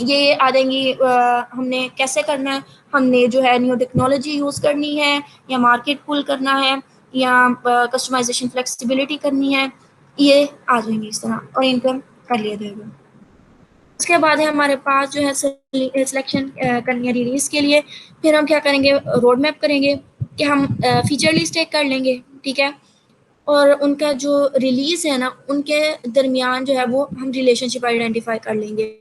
ये आ जाएंगी हमने कैसे करना है, हमने जो है न्यू टेक्नोलॉजी यूज़ करनी है, या मार्केट पुल करना है, या कस्टमाइजेशन फ्लेक्सिबिलिटी करनी है, ये आ जाएंगी इस तरह, और इनकम कर लिया जाएगा। उसके बाद है हमारे पास जो है सिलेक्शन करनी है रिलीज के लिए। फिर हम क्या करेंगे, रोड मैप करेंगे कि हम फीचर लिस्ट एक कर लेंगे, ठीक है, और उनका जो रिलीज है ना उनके दरमियान जो है वो हम रिलेशनशिप आइडेंटिफाई कर लेंगे।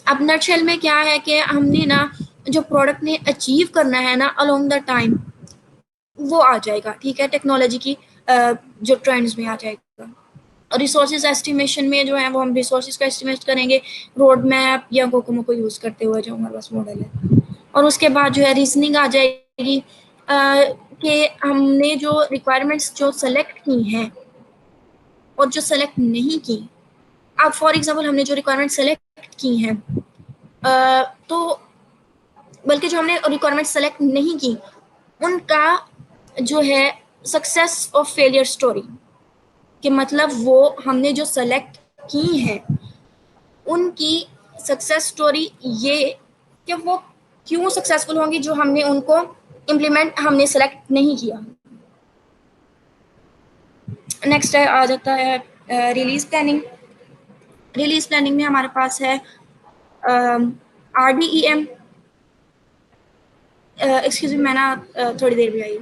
अब नटशेल में क्या है कि हमने ना जो प्रोडक्ट ने अचीव करना है ना अलोंग द टाइम, वो आ जाएगा, ठीक है, टेक्नोलॉजी की जो ट्रेंड्स में आ जाएगा। रिसोर्सेज एस्टिमेशन में जो है वो हम रिसोर्सेज का एस्टिमेट करेंगे रोड मैप या कोकोमो को यूज़ करते हुए जो हमारे पास मॉडल है। और उसके बाद जो है रीजनिंग आ जाएगी कि हमने जो रिक्वायरमेंट्स जो सेलेक्ट की हैं और जो सेलेक्ट नहीं की। अब फॉर एग्जांपल हमने जो रिक्वायरमेंट सेलेक्ट की हैं तो बल्कि जो हमने रिक्वायरमेंट सेलेक्ट नहीं की उनका जो है सक्सेस और फेलियर स्टोरी, कि मतलब वो हमने जो सेलेक्ट की हैं उनकी सक्सेस स्टोरी, ये कि वो क्यों सक्सेसफुल होंगी जो हमने उनको इम्प्लीमेंट हमने सेलेक्ट नहीं किया। नेक्स्ट है आ जाता है रिलीज प्लानिंग। रिलीज प्लानिंग में हमारे पास है RDEM। एक्सक्यूज मी, मैं ना थोड़ी देर भी आई।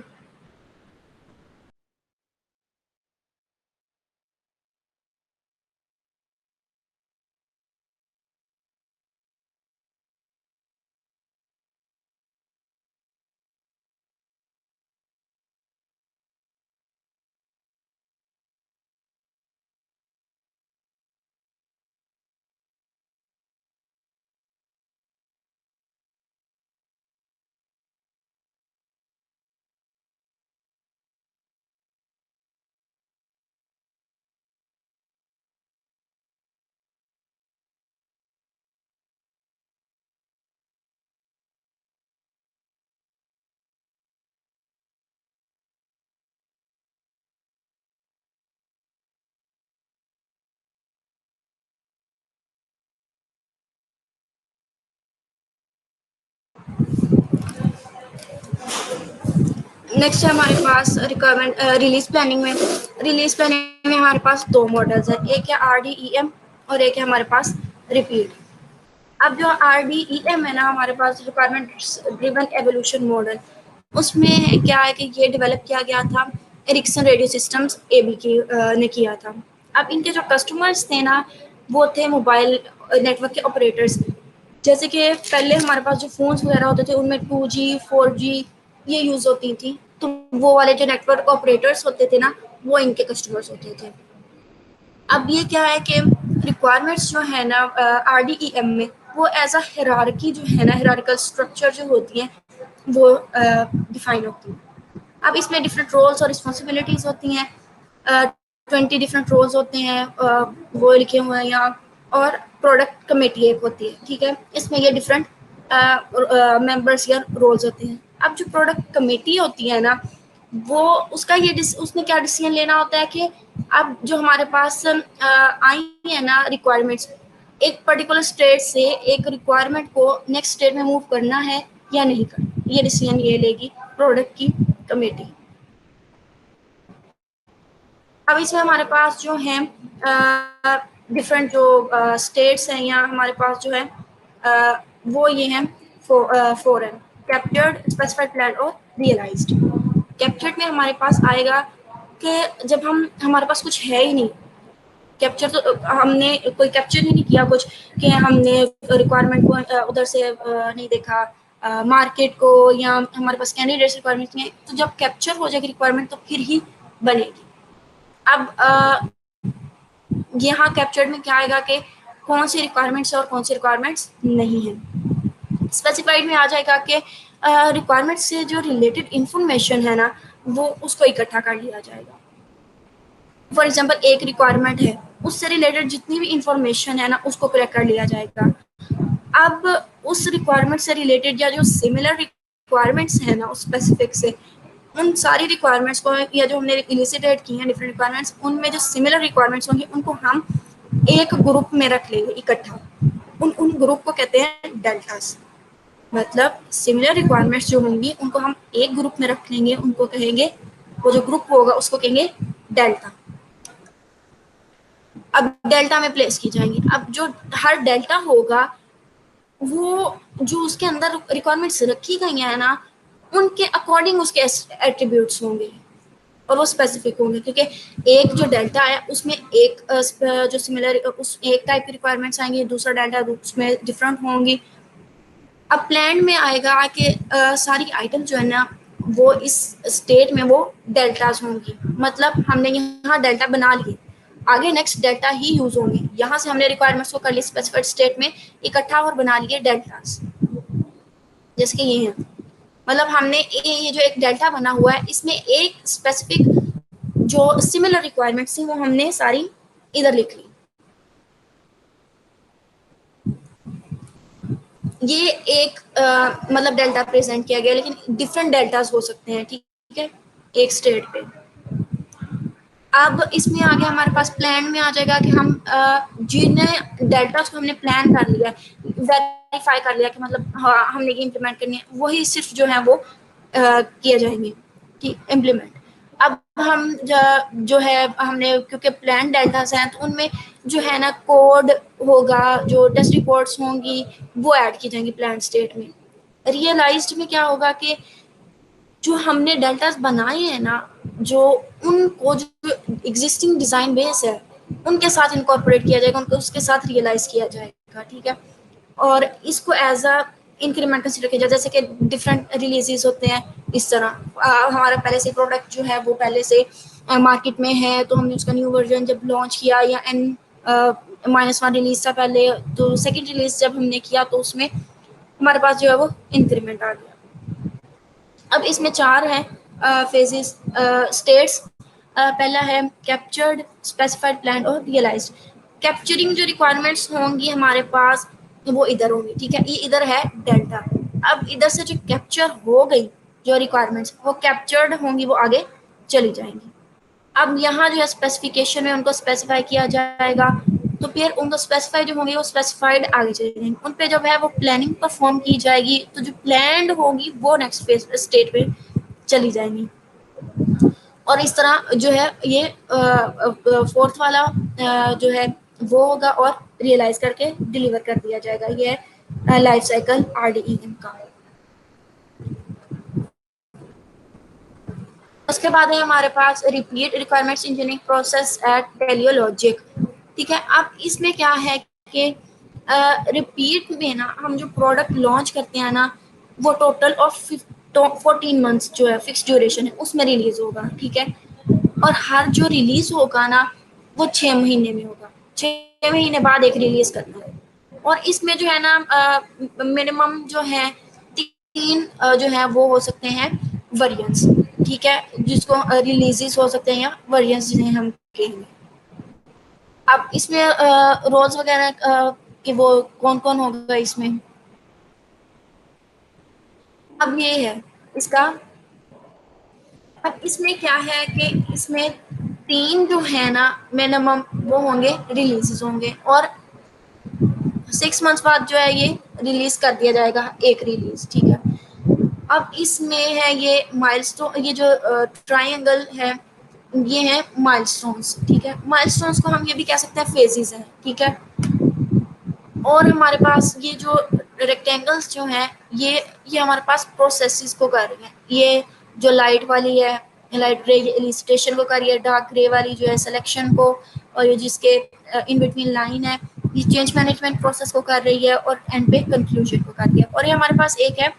नेक्स्ट है हमारे पास रिक्वायरमेंट रिलीज प्लानिंग में। रिलीज प्लानिंग में हमारे पास दो मॉडल्स हैं, एक है RDEM और एक है हमारे पास रिपीट। अब जो RDEM है ना हमारे पास रिक्वायरमेंट ड्रिवन एवोल्यूशन मॉडल, उसमें क्या है कि ये डेवलप किया गया था एरिक्सन रेडियो सिस्टम्स AB की ने किया था। अब इनके जो कस्टमर्स थे ना वो थे मोबाइल नेटवर्क के ऑपरेटर्स। जैसे कि पहले हमारे पास जो फोन्स वगैरह होते थे उनमें 2G 4G ये यूज होती थी, तो वो वाले जो नेटवर्क ऑपरेटर्स होते थे ना वो इनके कस्टमर्स होते थे। अब ये क्या है कि रिक्वायरमेंट्स जो है ना RDEM में वो एज अ हिरार्की जो है ना हिरार्किकल स्ट्रक्चर जो होती है वो डिफाइन होती है। अब इसमें डिफरेंट रोल्स और रिस्पॉन्सिबिलिटीज होती हैं, 20 डिफरेंट रोल्स होते हैं, वो लिखे हुए हैं यहाँ। और प्रोडक्ट कमेटी एक होती है, ठीक है, इसमें ये डिफरेंट मेंबर्स या रोल्स होते हैं। अब जो प्रोडक्ट कमेटी होती है ना वो उसका ये उसने क्या डिसीजन लेना होता है कि अब जो हमारे पास आई है ना रिक्वायरमेंट्स, एक पर्टिकुलर स्टेट से एक रिक्वायरमेंट को नेक्स्ट स्टेट में मूव करना है या नहीं करना, ये डिसीजन ये लेगी प्रोडक्ट की कमेटी। अब इसमें हमारे पास जो है डिफरेंट जो स्टेट्स हैं या हमारे पास जो है वो ये हैं फॉरेन कैप्चर्ड स्पेसिफाइड प्लान और रियलाइज्ड। कैप्चर्ड में हमारे पास आएगा कि जब हम हमारे पास कुछ है ही नहीं, कैप्चर तो हमने कोई कैप्चर ही नहीं किया कुछ, कि हमने रिक्वायरमेंट को उधर से नहीं देखा मार्केट को, या हमारे पास कैंडिडेट्स रिक्वायरमेंट नहीं है, तो जब कैप्चर हो जाएगी रिक्वायरमेंट तो फिर ही बनेगी। अब यहाँ कैप्चर्ड में क्या आएगा कि कौन सी रिक्वायरमेंट्स है और कौन सी रिक्वायरमेंट्स नहीं है। स्पेसिफाइड में आ जाएगा कि रिक्वायरमेंट से जो रिलेटेड इंफॉर्मेशन है ना वो उसको इकट्ठा कर लिया जाएगा। फॉर एग्जाम्पल एक रिक्वायरमेंट है उससे रिलेटेड जितनी भी इंफॉर्मेशन है ना उसको कलेक्ट कर लिया जाएगा। अब उस रिक्वायरमेंट से रिलेटेड या जो सिमिलर रिक्वायरमेंट्स है ना उस स्पेसिफिक से, उन सारी रिक्वायरमेंट्स को या जो हमने इलिसिटेट की हैं डिफरेंट रिक्वायरमेंट्स, उनमें जो सिमिलर रिक्वायरमेंट्स होंगी उनको हम एक ग्रुप में रख लेंगे इकट्ठा। उन ग्रुप को कहते हैं डेल्टास। मतलब सिमिलर रिक्वायरमेंट्स जो होंगी उनको हम एक ग्रुप में रख लेंगे, उनको कहेंगे, वो जो ग्रुप होगा उसको कहेंगे डेल्टा। अब डेल्टा में प्लेस की जाएंगी। अब जो हर डेल्टा होगा वो जो उसके अंदर रिक्वायरमेंट्स रखी गई हैं ना उनके अकॉर्डिंग उसके एट्रीब्यूट्स होंगे और वो स्पेसिफिक होंगे, क्योंकि एक जो डेल्टा है उसमें एक जो सिमिलर उस एक टाइप की रिक्वायरमेंट्स आएंगी, दूसरा डेल्टा उसमें डिफरेंट होंगी। अब प्लान में आएगा कि सारी आइटम जो है ना वो इस स्टेट में वो डेल्टाज होंगी। मतलब हमने यहाँ डेल्टा बना लिए, आगे नेक्स्ट डेल्टा ही यूज होंगे। यहाँ से हमने रिक्वायरमेंट्स को कर लिए स्पेसिफाइड स्टेट में इकट्ठा और बना लिए डेल्टाज, जैसे कि ये है। मतलब हमने ये जो एक डेल्टा बना हुआ है इसमें एक स्पेसिफिक जो सिमिलर रिक्वायरमेंट्स थी वो हमने सारी इधर लिख ली। ये एक मतलब डेल्टा प्रेजेंट किया गया, लेकिन डिफरेंट डेल्टाज हो सकते हैं, ठीक है, एक स्टेट पे। अब इसमें आगे हमारे पास प्लान में आ जाएगा कि हम जिन्हें डेल्टाज को हमने प्लान कर लिया, वेरीफाई कर लिया कि मतलब हाँ हमने ये इम्प्लीमेंट करनी है, वही सिर्फ जो है वो किए जाएंगे कि इम्प्लीमेंट। अब हम जो है हमने क्योंकि प्लान डेल्टाज हैं तो उनमें जो है ना कोड होगा, जो टेस्ट रिपोर्ट्स होंगी वो ऐड की जाएंगी प्लान स्टेट में। रियलाइज्ड में क्या होगा कि जो हमने डेल्टास बनाए हैं ना जो उनको जो एग्जिस्टिंग डिजाइन बेस है उनके साथ इनकॉर्पोरेट किया जाएगा, उनको उसके साथ रियलाइज किया जाएगा, ठीक है। और इसको एज अ इंक्रीमेंट कंसिडर किया जाए, जैसे कि डिफरेंट रिलीजेस होते हैं इस तरह। हमारा पहले से प्रोडक्ट जो है वो पहले से मार्केट में है तो हमने उसका न्यू वर्जन जब लॉन्च किया या N-1 रिलीज था पहले, तो सेकेंड रिलीज जब हमने किया तो उसमें हमारे पास जो है वो इंक्रीमेंट आ गया। अब इसमें चार हैं फेजेस स्टेट्स। पहला है कैप्चर्ड स्पेसिफाइड प्लान और रियलाइज्ड। कैप्चरिंग जो रिक्वायरमेंट्स होंगी हमारे पास वो इधर होंगी, ठीक है, ये इधर है डेल्टा। अब इधर से जो कैप्चर हो गई जो रिक्वायरमेंट्स वो कैप्चर्ड होंगी वो आगे चली जाएंगी। अब यहाँ जो है स्पेसिफिकेशन में उनको स्पेसिफाई किया जाएगा, तो फिर उनको स्पेसिफाई जो होंगे वो स्पेसिफाइड आगे चले जाएंगे, उन पे जब है वो प्लानिंग परफॉर्म की जाएगी, तो जो प्लान होगी वो नेक्स्ट फेज स्टेट में चली जाएंगी। और इस तरह जो है ये फोर्थ वाला जो है वो होगा और रियलाइज करके डिलीवर कर दिया जाएगा। ये लाइफ साइकिल RDEM का। उसके बाद है हमारे पास repeat requirements engineering process at teleologic. ठीक है, अब इसमें क्या है कि रिपीट में ना हम जो प्रोडक्ट लॉन्च करते हैं ना वो टोटल ऑफ 14 मंथ्स जो है फिक्स ड्यूरेशन है उसमें रिलीज होगा। ठीक है, और हर जो रिलीज होगा ना वो 6 महीने में होगा, 6 महीने बाद एक रिलीज करना है। और इसमें जो है ना मिनिमम जो है 3 जो है वो हो सकते हैं वेरिएंट्स। ठीक है, जिसको रिलीजेस हो सकते हैं या वेरिएंट्स जिन्हें हम कहेंगे। अब इसमें रोल्स वगैरह कि वो कौन कौन होगा इसमें, अब ये है इसका। अब इसमें क्या है कि इसमें 3 जो है ना मिनिमम वो होंगे रिलीजेस होंगे और 6 मंथ्स बाद जो है ये रिलीज कर दिया जाएगा एक रिलीज। ठीक है, अब इसमें है ये माइलस्टोन, ये जो ट्रायंगल है ये है माइलस्टोन्स। ठीक है, माइलस्टोन्स को हम ये भी कह सकते हैं फेजेस हैं। ठीक है, और हमारे पास ये जो रेक्टेंगल्स जो हैं ये हमारे पास प्रोसेसेस को कर रही हैं। ये जो लाइट वाली है लाइट ग्रे एलिसिटेशन को कर रही है, डार्क ग्रे वाली जो है सिलेक्शन को, और ये जिसके इन बिटवीन लाइन है ये चेंज मैनेजमेंट प्रोसेस को कर रही है और एंड पे कंक्लूजन को कर रही है। और ये हमारे पास एक है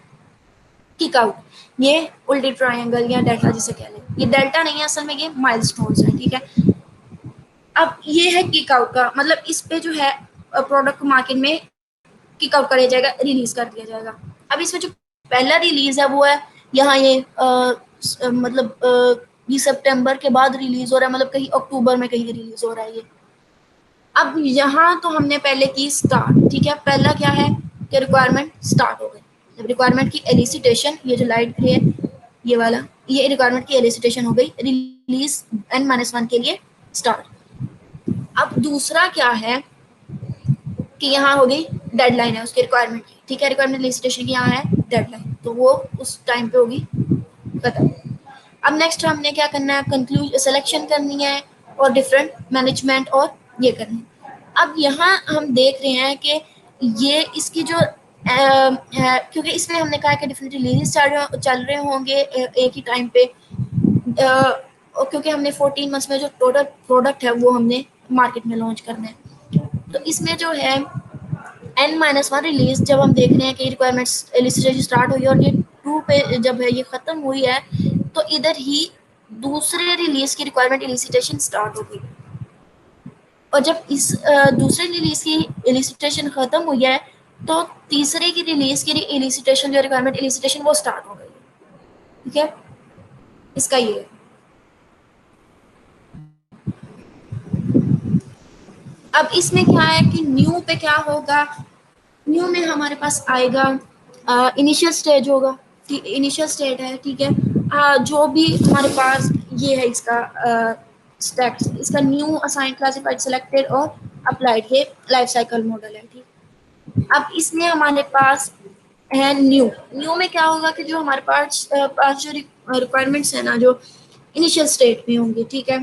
किक आउट, ये उल्टी ट्रायंगल या डेल्टा जिसे कह लें। ये डेल्टा नहीं है असल में, ये माइलस्टोन्स है। ठीक है, अब ये है किक आउट का मतलब इस पे जो है प्रोडक्ट को मार्केट में किक आउट कर जाएगा, रिलीज कर दिया जाएगा। अब इसमें जो पहला रिलीज है वो है यहाँ ये मतलब ये सितंबर के बाद रिलीज हो रहा है, मतलब कहीं अक्टूबर में कहीं रिलीज हो रहा है ये। अब यहाँ तो हमने पहले की स्टार्ट। ठीक है, पहला क्या है कि रिक्वायरमेंट स्टार्ट हो गई। जब रिक्वायरमेंट की एलिसिटेशन, ये जो लाइट ग्रे है ये वाला, ये रिक्वायरमेंट की एलिसिटेशन हो गई, रिलीज N-1 के लिए स्टार्ट। अब दूसरा क्या है कि यहाँ हो गई डेडलाइन है उसके रिक्वायरमेंट की। ठीक है, रिक्वायरमेंट एलिसिटेशन की यहाँ है डेडलाइन, तो वो उस टाइम पे होगी खत्म। अब नेक्स्ट हमने क्या करना है, कंक्लूज सिलेक्शन करनी है और डिफरेंट मैनेजमेंट और ये करनी है। अब यहाँ हम देख रहे हैं कि ये इसकी जो क्योंकि इसमें हमने कहा कि डिफरेंट रिलीज चल रहे होंगे एक ही टाइम पे, और क्योंकि हमने 14 मंथ्स में जो टोटल प्रोडक्ट है वो हमने मार्केट में लॉन्च करना है। तो इसमें जो है N-1 रिलीज जब हम देख रहे हैं कि रिक्वायरमेंट्स एलिसिटेशन स्टार्ट हुई और ये 2 पे जब है ये खत्म हुई है तो इधर ही दूसरे रिलीज की रिक्वायरमेंट एलिसिटेशन स्टार्ट हो गई। और जब इस दूसरे रिलीज की एलिसिटेशन खत्म हुई है तो तीसरे की रिलीज की एलिसिटेशन जो रिक्वायरमेंट एलिसिटेशन वो स्टार्ट हो गई। ठीक है, इसका ये है। अब इसमें क्या है कि न्यू पे क्या होगा, न्यू में हमारे पास आएगा इनिशियल स्टेज होगा, इनिशियल स्टेट है। ठीक है, जो भी हमारे पास ये है इसका स्टैक्स, इसका न्यू असाइन क्लासिफाइड सिलेक्टेड और अप्लाइड ये लाइफ साइकिल मॉडल है। ठीक, अब इसमें हमारे पास है न्यू। न्यू में क्या होगा कि जो हमारे पास जो रिक्वायरमेंट्स है ना जो इनिशियल स्टेट में होंगी। ठीक है,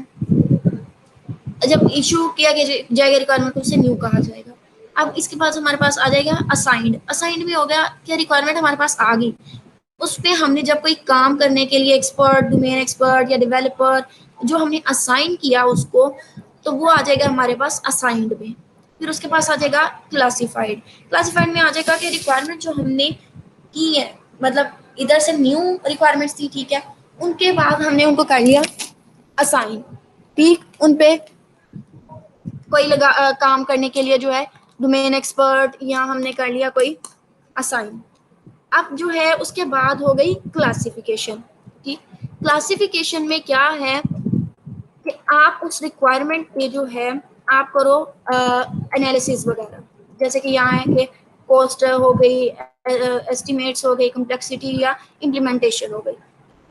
जब इशू किया जाएगा रिक्वायरमेंट उसे न्यू कहा जाएगा। अब इसके बाद हमारे पास आ जाएगा असाइंड। असाइंड में हो गया क्या रिक्वायरमेंट हमारे पास आ गई, उस पर हमने जब कोई काम करने के लिए एक्सपर्ट, डोमेन एक्सपर्ट या डेवलपर जो हमने असाइन किया उसको, तो वो आ जाएगा हमारे पास असाइंड में। फिर उसके पास आ जाएगा क्लासिफाइड। क्लासिफाइड में आ जाएगा कि रिक्वायरमेंट जो हमने की है मतलब इधर से न्यू रिक्वायरमेंट्स थी। ठीक है, उनके बाद हमने उनको कर लिया असाइन। ठीक, उन पे कोई काम करने के लिए जो है डोमेन एक्सपर्ट या हमने कर लिया कोई असाइन। अब जो है उसके बाद हो गई क्लासिफिकेशन। ठीक, क्लासिफिकेशन में क्या है कि आप उस रिक्वायरमेंट पे जो है आप करो एनालिसिस वगैरह, जैसे कि यहाँ है कि कॉस्ट हो गई, एस्टिमेट्स हो गई, कम्प्लेक्सिटी या इम्प्लीमेंटेशन हो गई,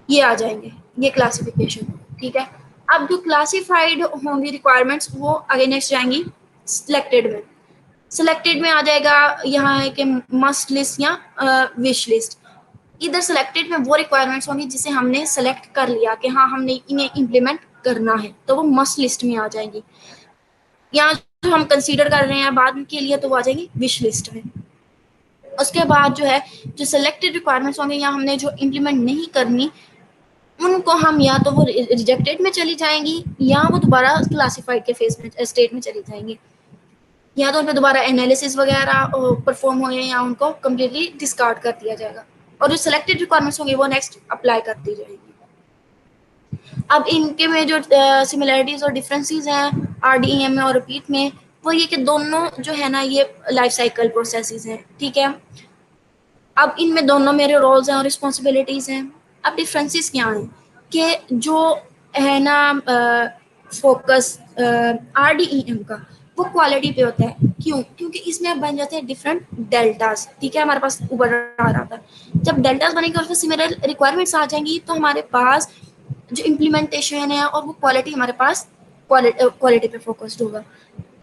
ये आ जाएंगे, ये क्लासिफिकेशन। ठीक है, अब जो क्लासिफाइड होंगी रिक्वायरमेंट्स वो आगे नेक्स्ट जाएंगी सिलेक्टेड में। सिलेक्टेड में आ जाएगा यहाँ है कि मस्ट लिस्ट या विश लिस्ट। इधर सेलेक्टेड में वो रिक्वायरमेंट्स होंगी जिसे हमने सेलेक्ट कर लिया कि हाँ हमने इन्हें इम्प्लीमेंट करना है, तो वो मस्ट लिस्ट में आ जाएंगी। या जो हम कंसीडर कर रहे हैं बाद के लिए, तो वो आ जाएगी विश लिस्ट में। उसके बाद जो है, जो सेलेक्टेड रिक्वायरमेंट्स होंगे या हमने जो इम्प्लीमेंट नहीं करनी, उनको हम या तो वो रिजेक्टेड में चली जाएंगी या वो दोबारा क्लासिफाइड के फेज में, स्टेट में चली जाएंगी, या तो उन पर दोबारा एनालिसिस वगैरह परफॉर्म होंगे या उनको कम्प्लीटली डिस्कार्ड कर दिया जाएगा। और जो सिलेक्टेड रिक्वायरमेंट्स होंगी वो नेक्स्ट अप्लाई कर दी जाएगी। अब इनके में जो सिमिलरिटीज और डिफरेंसेस हैं आरडीईएम में और रिपीट में, वो ये कि दोनों जो है ना ये लाइफ साइकिल प्रोसेसेस हैं, ठीक है। अब इनमें दोनों मेरे रोल्स हैं और रिस्पॉन्सिबिलिटीज हैं। अब डिफरेंसेस क्या हैं कि जो है ना फोकस आरडीईएम का, वो क्वालिटी पे होता है। क्यों? क्योंकि इसमें अब बन जाते हैं डिफरेंट डेल्टास, ठीक है। हमारे पास ऊपर आ रहा था, जब डेल्टास बनेंगे और उसमें सिमिलर रिक्वायरमेंट्स आ जाएंगी, तो हमारे पास जो इम्प्लीमेंटेशन है और वो क्वालिटी हमारे पास क्वालिटी पे फोकस्ड होगा।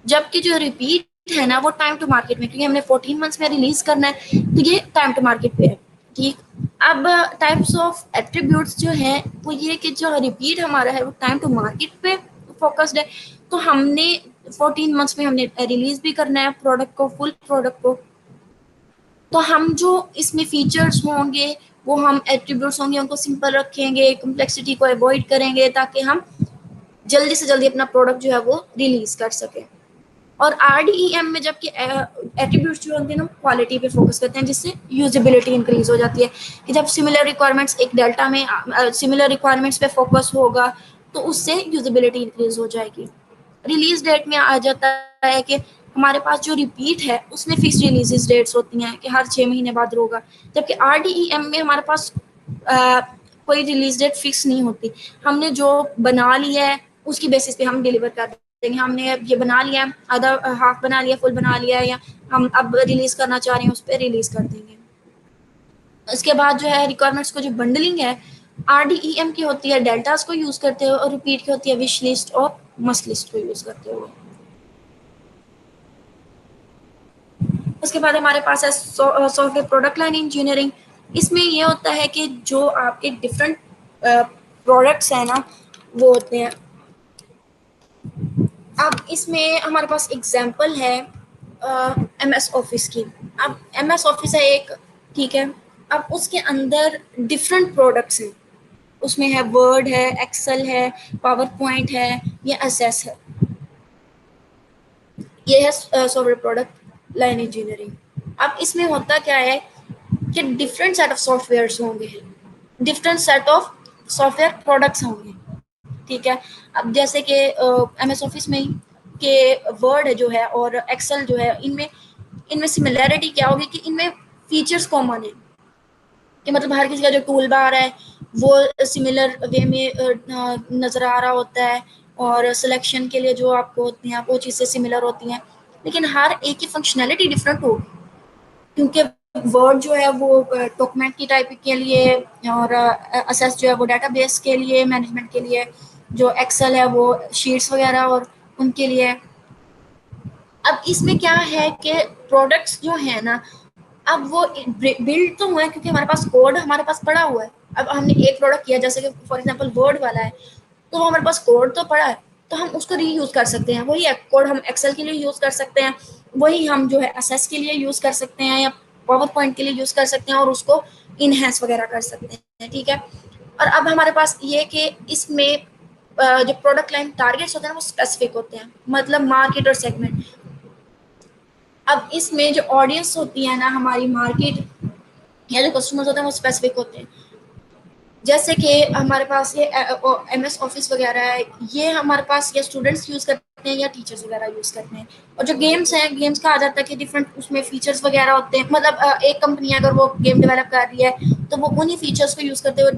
जबकि जो रिपीट है ना वो टाइम टू मार्केट में, क्योंकि हमने 14 मंथ्स में रिलीज करना है, तो ये टाइम टू मार्केट पे है, ठीक। अब टाइप्स ऑफ एट्रीब्यूट्स जो है वो ये कि जो रिपीट हमारा है वो टाइम टू मार्केट पे फोकस्ड है, तो हमने 14 मंथ्स में हमने रिलीज भी करना है प्रोडक्ट को, फुल प्रोडक्ट को। तो हम जो इसमें फीचर्स होंगे, वो हम एट्रीब्यूट्स होंगे उनको सिंपल रखेंगे, कम्प्लेक्सिटी को अवॉइड करेंगे, ताकि हम जल्दी से जल्दी अपना प्रोडक्ट जो है वो रिलीज कर सकें। और आरडीईएम में जबकि एट्रीब्यूट्स जो होते हैं ना क्वालिटी पे फोकस करते हैं, जिससे यूजेबिलिटी इंक्रीज हो जाती है। कि जब सिमिलर रिक्वायरमेंट्स एक डेल्टा में सिमिलर रिक्वायरमेंट्स पे फोकस होगा, तो उससे यूजेबिलिटी इंक्रीज हो जाएगी। रिलीज डेट में आ जाता है कि हमारे पास जो रिपीट है उसमें फिक्स रिलीज डेट्स होती हैं कि हर 6 महीने बाद होगा, जबकि आरडीईएम में हमारे पास कोई रिलीज डेट फिक्स नहीं होती। हमने जो बना लिया है उसकी बेसिस पे हम डिलीवर कर देंगे। हमने ये बना लिया है, आधा हाफ बना लिया, फुल बना लिया है, या हम अब रिलीज करना चाह रहे हैं, उस पर रिलीज कर देंगे। उसके बाद जो है रिक्वायरमेंट्स को जो बंडलिंग है आरडीईएम की होती है डेल्टास को यूज करते हुए, और रिपीट की होती है विश लिस्ट और मस्ट लिस्ट को यूज करते हुए। उसके बाद हमारे पास है सॉफ्टवेयर प्रोडक्ट लाइन इंजीनियरिंग। इसमें ये होता है कि जो आपके डिफरेंट प्रोडक्ट्स हैं ना वो होते हैं। अब इसमें हमारे पास एग्जांपल है एमएस ऑफिस की। अब एमएस ऑफिस है एक, ठीक है। अब उसके अंदर डिफरेंट प्रोडक्ट्स हैं, उसमें है वर्ड है, एक्सेल है, पावर पॉइंट है, या एसएस है। ये है सॉफ्टवेयर प्रोडक्ट लाइन इंजीनियरिंग। अब इसमें होता क्या है कि डिफरेंट सेट ऑफ सॉफ्टवेयर्स होंगे, different set of software products होंगे, ठीक है। अब जैसे कि एमएस ऑफिस में ही कि वर्ड जो है और एक्सेल जो है, इनमें इनमें सिमिलैरिटी क्या होगी कि इनमें फीचर्स कॉमन है। कि मतलब हर किसी का जो टूल बार है वो सिमिलर वे में नज़र आ रहा होता है, और सिलेक्शन के लिए जो आपको होती हैं वो चीज़ें सिमिलर होती हैं, लेकिन हर एक की फंक्शनैलिटी डिफरेंट होगी। क्योंकि वर्ड जो है वो डॉक्यूमेंट की टाइप के लिए, और असेस जो है वो डेटाबेस के लिए, मैनेजमेंट के लिए, जो एक्सेल है वो शीट्स वगैरह और उनके लिए। अब इसमें क्या है कि प्रोडक्ट्स जो है ना, अब वो बिल्ड तो हुआ है क्योंकि हमारे पास कोड हमारे पास पड़ा हुआ है। अब हमने एक प्रोडक्ट किया, जैसे कि फॉर एग्जांपल वर्ड वाला है, तो हमारे पास कोड तो पड़ा है, तो हम उसको रीयूज कर सकते हैं। वही कोड हम एक्सेल के लिए यूज कर सकते हैं, वही हम जो है एसएस के लिए यूज कर सकते हैं, या पावर पॉइंट के लिए यूज कर सकते हैं, और उसको इनहेंस वगैरह कर सकते हैं, ठीक है। और अब हमारे पास ये कि इसमें जो प्रोडक्ट लाइन टारगेट्स होते हैं वो स्पेसिफिक होते हैं, मतलब मार्केट और सेगमेंट। अब इसमें जो ऑडियंस होती है ना हमारी मार्केट या जो कस्टमर्स होते हैं वो स्पेसिफिक होते हैं। जैसे कि हमारे पास ये एमएस ऑफिस वगैरह है, ये हमारे पास या स्टूडेंट्स यूज़ करते हैं या टीचर्स वगैरह यूज़ करते हैं। और जो गेम्स हैं, गेम्स का आ जाता है कि डिफरेंट उसमें फीचर्स वगैरह होते हैं। मतलब एक कंपनी अगर वो गेम डेवलप कर रही है तो वो उन्हीं फीचर्स को यूज़ करते हुए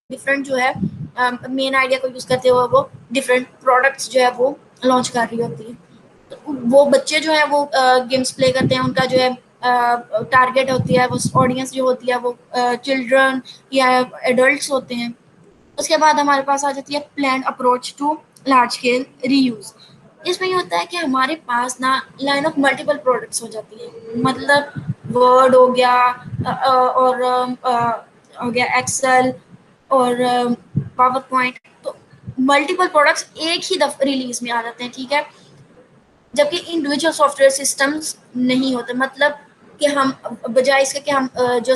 डिफरेंट जो है मेन आइडिया को यूज़ करते हुए वो डिफरेंट प्रोडक्ट्स जो है वो लॉन्च कर रही होती है। तो वो बच्चे जो है वो गेम्स प्ले करते हैं, उनका जो है टारगेट होती है, वो ऑडियंस जो होती है वो चिल्ड्रन या एडल्ट्स होते हैं। उसके बाद हमारे पास आ जाती है plan approach to large scale reuse. इसमें ये होता है कि हमारे पास ना लाइन ऑफ मल्टीपल प्रोडक्ट्स हो जाती है। मतलब वर्ड हो गया और हो गया एक्सेल और पावर पॉइंट, तो मल्टीपल प्रोडक्ट्स एक ही दफ रिलीज में आ जाते हैं, ठीक है। जबकि इंडिविजुअल सॉफ्टवेयर सिस्टम्स नहीं होते, मतलब कि हम बजाय इसके कि हम जो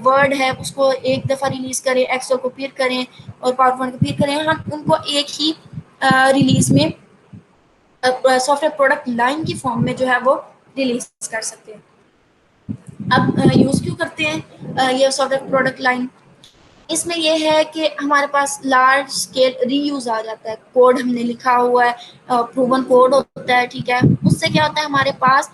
वर्ड है उसको एक दफ़ा रिलीज करें, एक्सेल को फिर करें और पावर पॉइंट को फिर करें, हम उनको एक ही रिलीज में सॉफ्टवेयर प्रोडक्ट लाइन की फॉर्म में जो है वो रिलीज कर सकते हैं। अब यूज़ क्यों करते हैं ये सॉफ्टवेयर प्रोडक्ट लाइन? इसमें यह है कि हमारे पास लार्ज स्केल रीयूज आ जाता है, कोड हमने लिखा हुआ है, प्रूवन कोड होता है, ठीक है। उससे क्या होता है, हमारे पास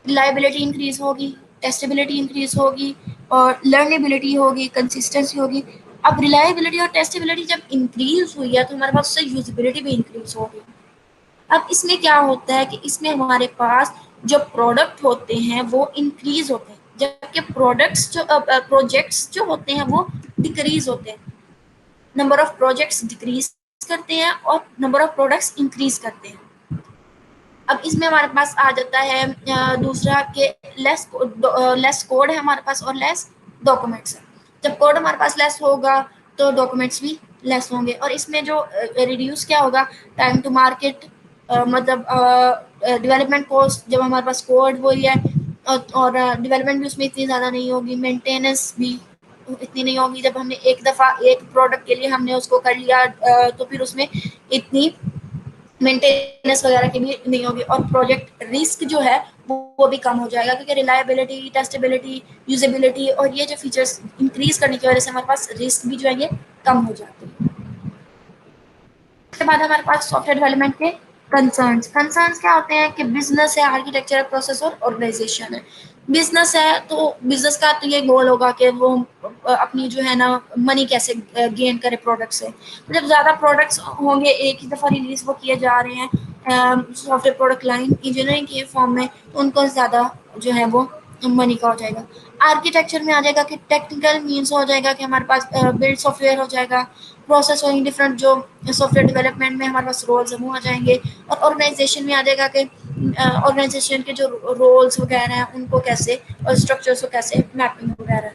रिलायबिलिटी इंक्रीज होगी, टेस्टेबिलिटी इंक्रीज होगी और लर्नेबिलिटी होगी, कंसिस्टेंसी होगी। अब रिलायबिलिटी और टेस्टेबिलिटी जब इंक्रीज हुई है तो हमारे पास उससे यूजेबिलिटी भी इंक्रीज होगी। अब इसमें क्या होता है कि इसमें हमारे पास जो प्रोडक्ट होते हैं वो इंक्रीज होते हैं, जबकि प्रोजेक्ट्स जो होते हैं वो डिक्रीज होते हैं। नंबर ऑफ प्रोजेक्ट्स डिक्रीज करते हैं और नंबर ऑफ प्रोडक्ट्स इंक्रीज करते हैं। अब इसमें हमारे पास आ जाता है दूसरा कि लेस कोड है हमारे पास और लेस डॉक्यूमेंट्स है। जब कोड हमारे पास लेस होगा तो डॉक्यूमेंट्स भी लेस होंगे, और इसमें जो रिड्यूस क्या होगा, टाइम टू मार्केट, मतलब डेवलपमेंट कॉस्ट, जब हमारे पास कोड वही है और डेवलपमेंट भी उसमें इतनी ज़्यादा नहीं होगी, मेंटेनेंस भी इतनी नहीं होगी। जब हमने एक दफ़ा एक प्रोडक्ट के लिए हमने उसको कर लिया तो फिर उसमें इतनी मेंटेनेंस वगैरह की भी नहीं होगी, और प्रोजेक्ट रिस्क जो है वो भी कम हो जाएगा, क्योंकि रिलायबिलिटी, टेस्टेबिलिटी, यूजेबिलिटी और ये जो फीचर्स इंक्रीज करने की वजह से हमारे पास रिस्क भी जो है ये कम हो जाती है। उसके बाद हमारे पास सॉफ्टवेयर डेवलपमेंट के कंसर्न्स क्या होते हैं कि बिजनेस है, आर्किटेक्चर, प्रोसेस और ऑर्गेनाइजेशन है। बिजनेस है तो बिजनेस का तो ये गोल होगा कि वो अपनी जो है ना मनी कैसे गेन करे प्रोडक्ट से। तो जब ज़्यादा प्रोडक्ट्स होंगे, एक ही दफ़ा रिलीज वो किए जा रहे हैं सॉफ्टवेयर प्रोडक्ट लाइन इंजीनियरिंग के फॉर्म में, तो उनको ज़्यादा जो है वो मनी का हो जाएगा। आर्किटेक्चर में आ जाएगा कि टेक्निकल मीन्स हो जाएगा कि हमारे पास बिल्ड सॉफ्टवेयर हो जाएगा, प्रोसेस होंगे डिफरेंट, जो सॉफ्टवेयर डेवलपमेंट में हमारे पास रोल्स हैं वो आ जाएंगे। और ऑर्गेनाइजेशन में आ जाएगा कि ऑर्गेनाइजेशन के जो रोल्स वगैरह हैं उनको कैसे, और स्ट्रक्चर्स को कैसे मैपिंग वगैरह।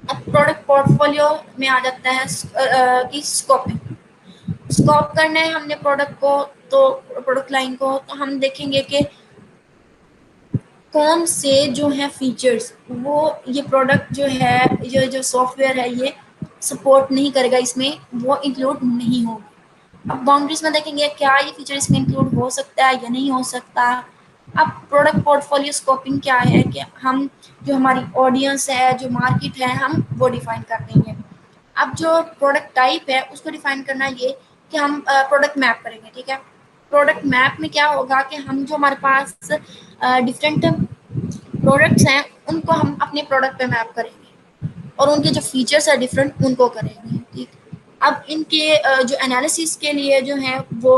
अब प्रोडक्ट पोर्टफोलियो में आ जाता है कि स्कोपिंग, स्कोप करना है हमने प्रोडक्ट को, तो प्रोडक्ट लाइन को, तो हम देखेंगे कि कौन से जो है फीचर्स वो ये प्रोडक्ट जो है, ये जो सॉफ्टवेयर है ये सपोर्ट नहीं करेगा, इसमें वो इंक्लूड नहीं होगी। अब बाउंड्रीज में देखेंगे क्या ये फीचर इसमें इंक्लूड हो सकता है या नहीं हो सकता। अब प्रोडक्ट पोर्टफोलियो स्कोपिंग क्या है कि हम जो हमारी ऑडियंस है, जो मार्केट है, हम वो डिफाइन कर देंगे। अब जो प्रोडक्ट टाइप है उसको डिफाइन करना ये कि हम प्रोडक्ट मैप करेंगे, ठीक है। प्रोडक्ट मैप में क्या होगा कि हम जो हमारे पास डिफरेंट प्रोडक्ट्स हैं उनको हम अपने प्रोडक्ट पे मैप करेंगे और उनके जो फीचर्स है डिफरेंट उनको करेंगे, ठीक। अब इनके जो एनालिसिस के लिए जो है वो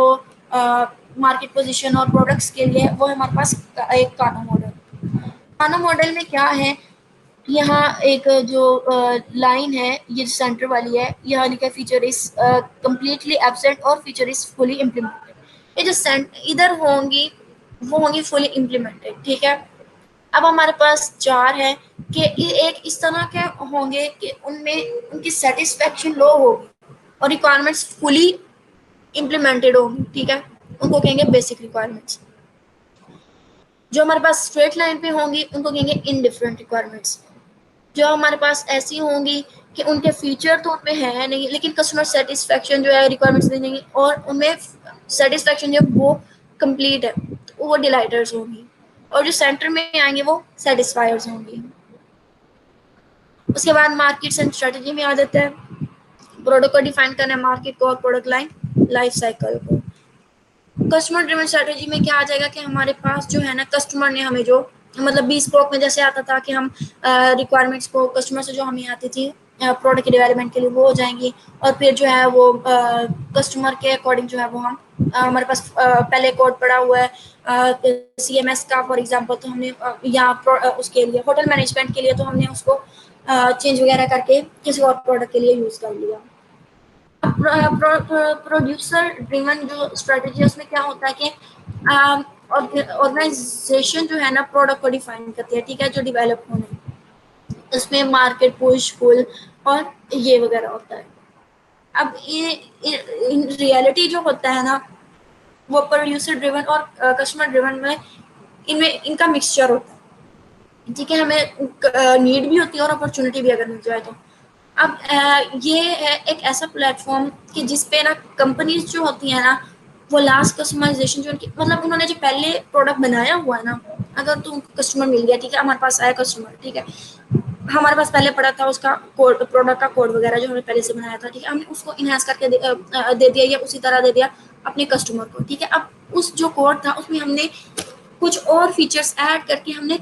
मार्केट पोजीशन और प्रोडक्ट्स के लिए वो हमारे पास एक कानो मॉडल। कानो मॉडल में क्या है, यहाँ एक जो लाइन है ये सेंटर वाली है, यहाँ लिखा है फीचर इज कम्प्लीटली एब्सेंट और फीचर इज फुली इम्प्लीमेंटेड। ये जो इधर होंगी वो होंगी फुली इम्प्लीमेंटेड, ठीक है। अब हमारे पास चार है कि एक इस तरह के होंगे कि उनमें उनकी सेटिस्फेक्शन लो होगी और रिक्वायरमेंट्स फुली इम्प्लीमेंटेड होंगी, ठीक है। उनको कहेंगे बेसिक रिक्वायरमेंट्स। जो हमारे पास स्ट्रेट लाइन पे होंगी उनको कहेंगे इनडिफरेंट रिक्वायरमेंट्स। जो हमारे पास ऐसी होंगी कि उनके फीचर तो उनमें है नहीं, लेकिन कस्टमर सेटिस्फेक्शन जो है रिक्वायरमेंट्स नहीं, और उनमें सेटिस्फेक्शन जो वो कंप्लीट है, तो वो डिलाइटर्स होंगी। और जो सेंटर में आएंगे वो सेटिस्फायर्स होंगी। उसके बाद मार्केट्स एंड स्ट्रेटजी में आ जाता है, प्रोडक्ट को डिफाइन करना है, मार्केट को और प्रोडक्ट लाइन लाइफ साइकिल को। कस्टमर ड्रिवन स्ट्रेटजी में क्या आ जाएगा कि हमारे पास जो है ना कस्टमर ने हमें जो, मतलब 20 स्पोक में जैसे आता था कि हम रिक्वायरमेंट्स को कस्टमर से जो हमें आती थी प्रोडक्ट के डेवलपमेंट के लिए वो हो जाएंगी, और फिर जो है वो कस्टमर के अकॉर्डिंग जो है वो हम हमारे पास पहले कोड पड़ा हुआ है CMS का फॉर एग्जांपल, तो हमने यहाँ उसके लिए होटल मैनेजमेंट के लिए तो हमने उसको चेंज वगैरह करके किसी और प्रोडक्ट के लिए यूज़ कर लिया। प्रोड्यूसर ड्रिवन जो स्ट्रेटजी है उसमें क्या होता है कि ऑर्गेनाइजेशन जो है ना प्रोडक्ट को डिफाइन करती है, ठीक है, जो डेवलप होने। उसमें मार्केट पुश पुल और ये वगैरह होता है। अब ये इन रियलिटी जो होता है ना वो प्रोड्यूसर ड्रिवन और कस्टमर ड्रिवन में इनमें इनका मिक्सचर होता है, ठीक है। हमें नीड भी होती है और अपॉर्चुनिटी भी अगर मिल जाए तो। अब ये है एक ऐसा प्लेटफॉर्म कि जिसपे ना कंपनीज जो होती है ना वो लास्ट कस्टमाइजेशन जो उनकी मतलब उन्होंने जो पहले प्रोडक्ट बनाया हुआ है ना, अगर तो कस्टमर मिल गया, ठीक है, हमारे पास आया कस्टमर, ठीक है, हमारे पास पहले पड़ा था उसका कोड, प्रोडक्ट का कोड वगैरह जो हमने पहले से बनाया था, ठीक है, हमने उसको इनहेंस करके दे दिया या उसी तरह दे दिया अपने कस्टमर को, ठीक है। अब उस जो कोड था उसमें हमने कुछ और फीचर्स ऐड करके हमने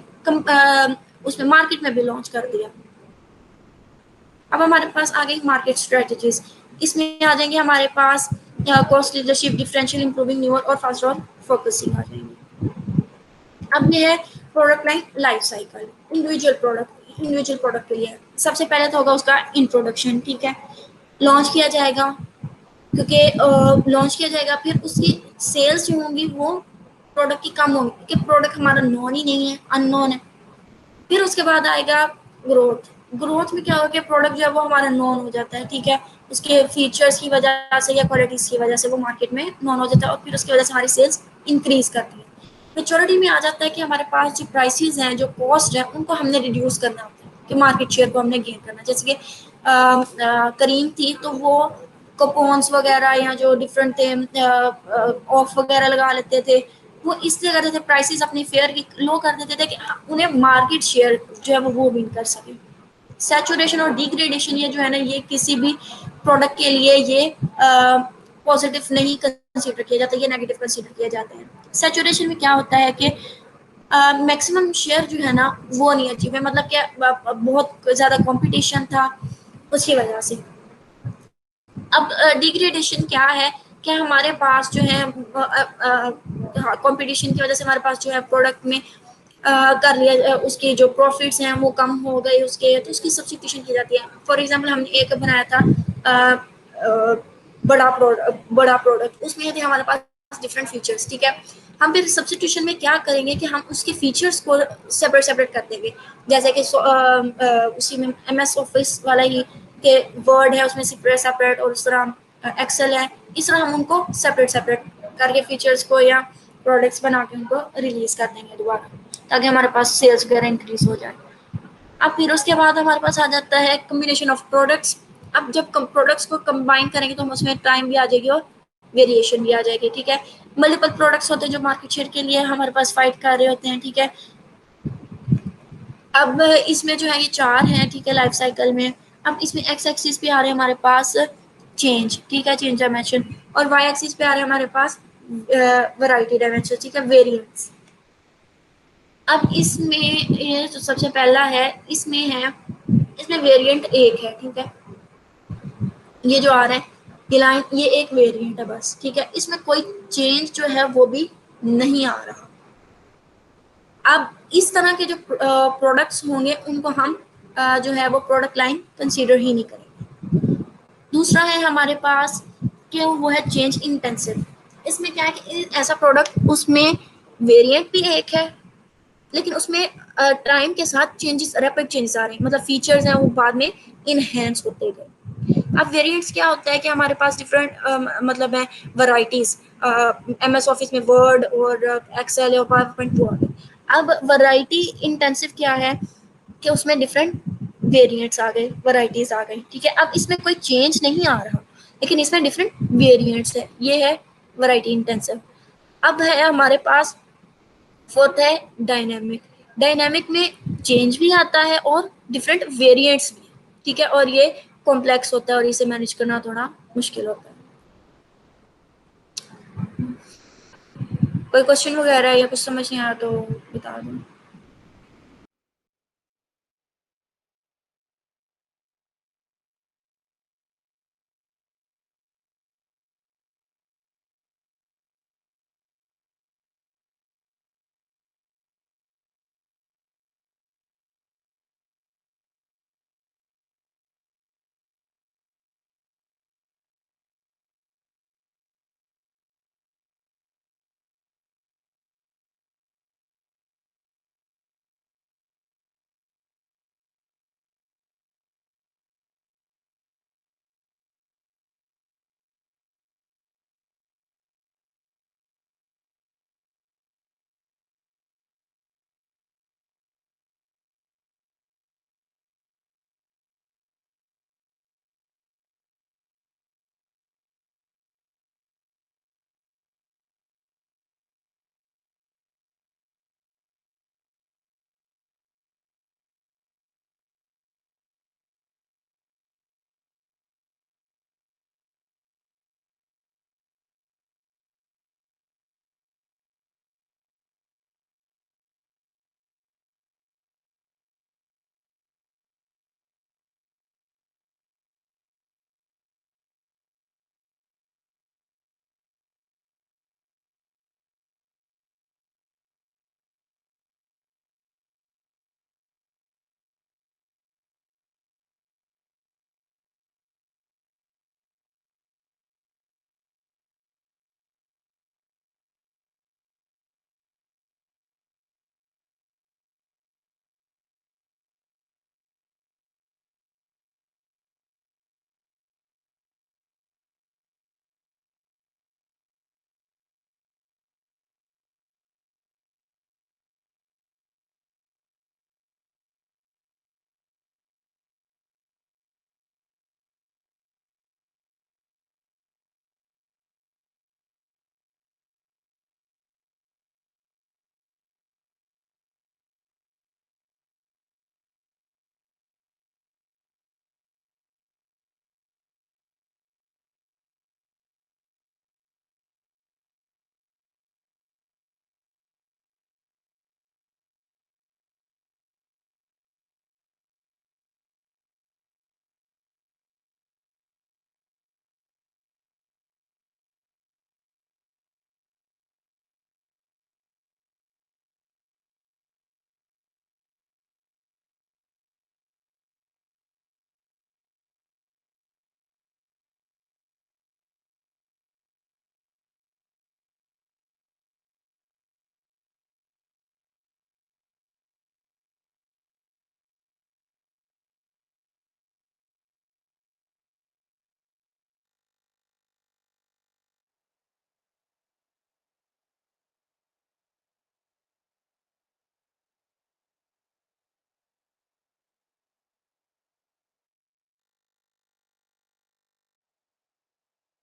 उसमें मार्केट में भी लॉन्च कर दिया। अब हमारे पास आ गई मार्केट स्ट्रेटजीज, इसमें आ जाएंगे हमारे पास cost leadership, differential, improving new और फास्ट और फोकसिंग आ जाएंगे। अब ये है product line life cycle, individual product के लिए सबसे पहले तो होगा उसका इंट्रोडक्शन, ठीक है, लॉन्च किया जाएगा, क्योंकि लॉन्च किया जाएगा फिर उसकी सेल्स जो होंगी वो प्रोडक्ट की कम होंगी क्योंकि प्रोडक्ट हमारा नॉन ही नहीं है, अननोन है। फिर उसके बाद आएगा ग्रोथ। ग्रोथ में क्या होगा कि प्रोडक्ट जो है वो हमारा नॉन हो जाता है, ठीक है, उसके फीचर्स की वजह से या क्वालिटीज की वजह से वो मार्केट में नॉन हो जाता है और फिर उसकी वजह से हमारी सेल्स इंक्रीज करती है। मेच्योरिटी में आ जाता है कि हमारे पास जो प्राइसेस हैं, जो कॉस्ट है, उनको हमने रिड्यूस करना होता है कि मार्केट शेयर को हमने गेन करना है। जैसे कि करीम थी तो वो कूपन्स वगैरह या जो डिफरेंट थे ऑफ वगैरह लगा लेते थे, वो इसलिए करते थे प्राइसेस अपनी फेयर की लो कर देते थे कि उन्हें मार्केट शेयर जो है वो विन कर सके। सैचुरेशन और डिग्रेडेशन ये जो है ना ये किसी भी प्रोडक्ट के लिए ये पॉजिटिव नहीं कंसीडर किया जाता, ये नेगेटिव कंसीडर किया जाता है। सैचुरेशन में क्या होता है कि मैक्सिमम शेयर जो है ना वो नहीं अचीव है, मतलब क्या बहुत ज़्यादा कंपटीशन था उसकी वजह से। अब डिग्रेडेशन क्या है कि हमारे पास जो है कंपटीशन की वजह से हमारे पास जो है प्रोडक्ट में कर लिया उसके जो प्रॉफिट्स हैं वो कम हो गए उसके, तो उसकी सब्स्टिट्यूशन की जाती है। फॉर एग्जांपल हमने एक बनाया था बड़ा प्रोडक्ट, उसमें थे हमारे पास डिफरेंट फीचर्स, ठीक है, हम फिर सब्स्टिट्यूशन में क्या करेंगे कि हम उसके फीचर्स को सेपरेट सेपरेट कर देंगे। जैसे कि उसी में MS ऑफिस वाला ही के वर्ड है उसमें सेपरेट सेपरेट और उस तरह एक्सेल है, इस तरह हम उनको सेपरेट सेपरेट करके फीचर्स को या प्रोडक्ट्स बना के उनको रिलीज कर देंगे दोबारा, ताकि हमारे पास सेल्स वगैरह इंक्रीज हो जाए। अब फिर उसके बाद हमारे पास आ जाता है कम्बिनेशन ऑफ प्रोडक्ट्स। अब जब प्रोडक्ट्स को कंबाइन करेंगे तो हम उसमें टाइम भी आ जाएगी और वेरिएशन भी आ जाएगी, ठीक है। मल्टीपल प्रोडक्ट्स होते हैं जो मार्केट शेयर के लिए हमारे पास फाइट कर रहे होते हैं, ठीक है। अब इसमें जो है ये 4 हैं, ठीक है, लाइफ साइकिल में। अब इसमें एक्स एक्सिस पे आ रहे हैं हमारे पास चेंज, ठीक है, चेंज डायमेंशन, और वाई एक्सिस पे आ रहे हैं हमारे पास वैरायटी डायमेंशन, ठीक है, वेरिएंट्स। अब इसमें ये जो सबसे पहला है इसमें वेरिएंट एक है, ठीक है, ये जो आ रहा है ये लाइन, ये एक वेरिएंट है बस, ठीक है, इसमें कोई चेंज जो है वो भी नहीं आ रहा। अब इस तरह के जो प्रोडक्ट्स होंगे उनको हम जो है वो प्रोडक्ट लाइन कंसीडर ही नहीं करेंगे। दूसरा है हमारे पास कि वो है चेंज इंटेंसिव। इसमें क्या है कि ऐसा प्रोडक्ट उसमें वेरिएंट भी एक है लेकिन उसमें टाइम के साथ चेंजेस, रैपिड चेंजेस आ रहे हैं, मतलब फीचर्स हैं वो बाद में इनहेंस होते गए। अब वेरिएंट्स क्या होता है कि हमारे पास डिफरेंट मतलब है वैरायटीज, MS ऑफिस में वर्ड और एक्सेल और पावरपॉइंट वर्ड। अब वैरायटी इंटेंसिव क्या है कि उसमें डिफरेंट वेरिएंट्स आ गए, वैरायटीज आ गई, ठीक है। अब इसमें कोई चेंज नहीं आ रहा लेकिन इसमें डिफरेंट वेरिएंट्स है, ये है वैरायटी इंटेंसिव। अब है हमारे पास फोर्थ है डायनेमिक। डायनेमिक में चेंज भी आता है और डिफरेंट वेरिएंट्स भी, ठीक है, और ये कॉम्प्लेक्स होता है और इसे मैनेज करना थोड़ा मुश्किल होता है। कोई क्वेश्चन वगैरह या कुछ समझ नहीं आया तो बता दो।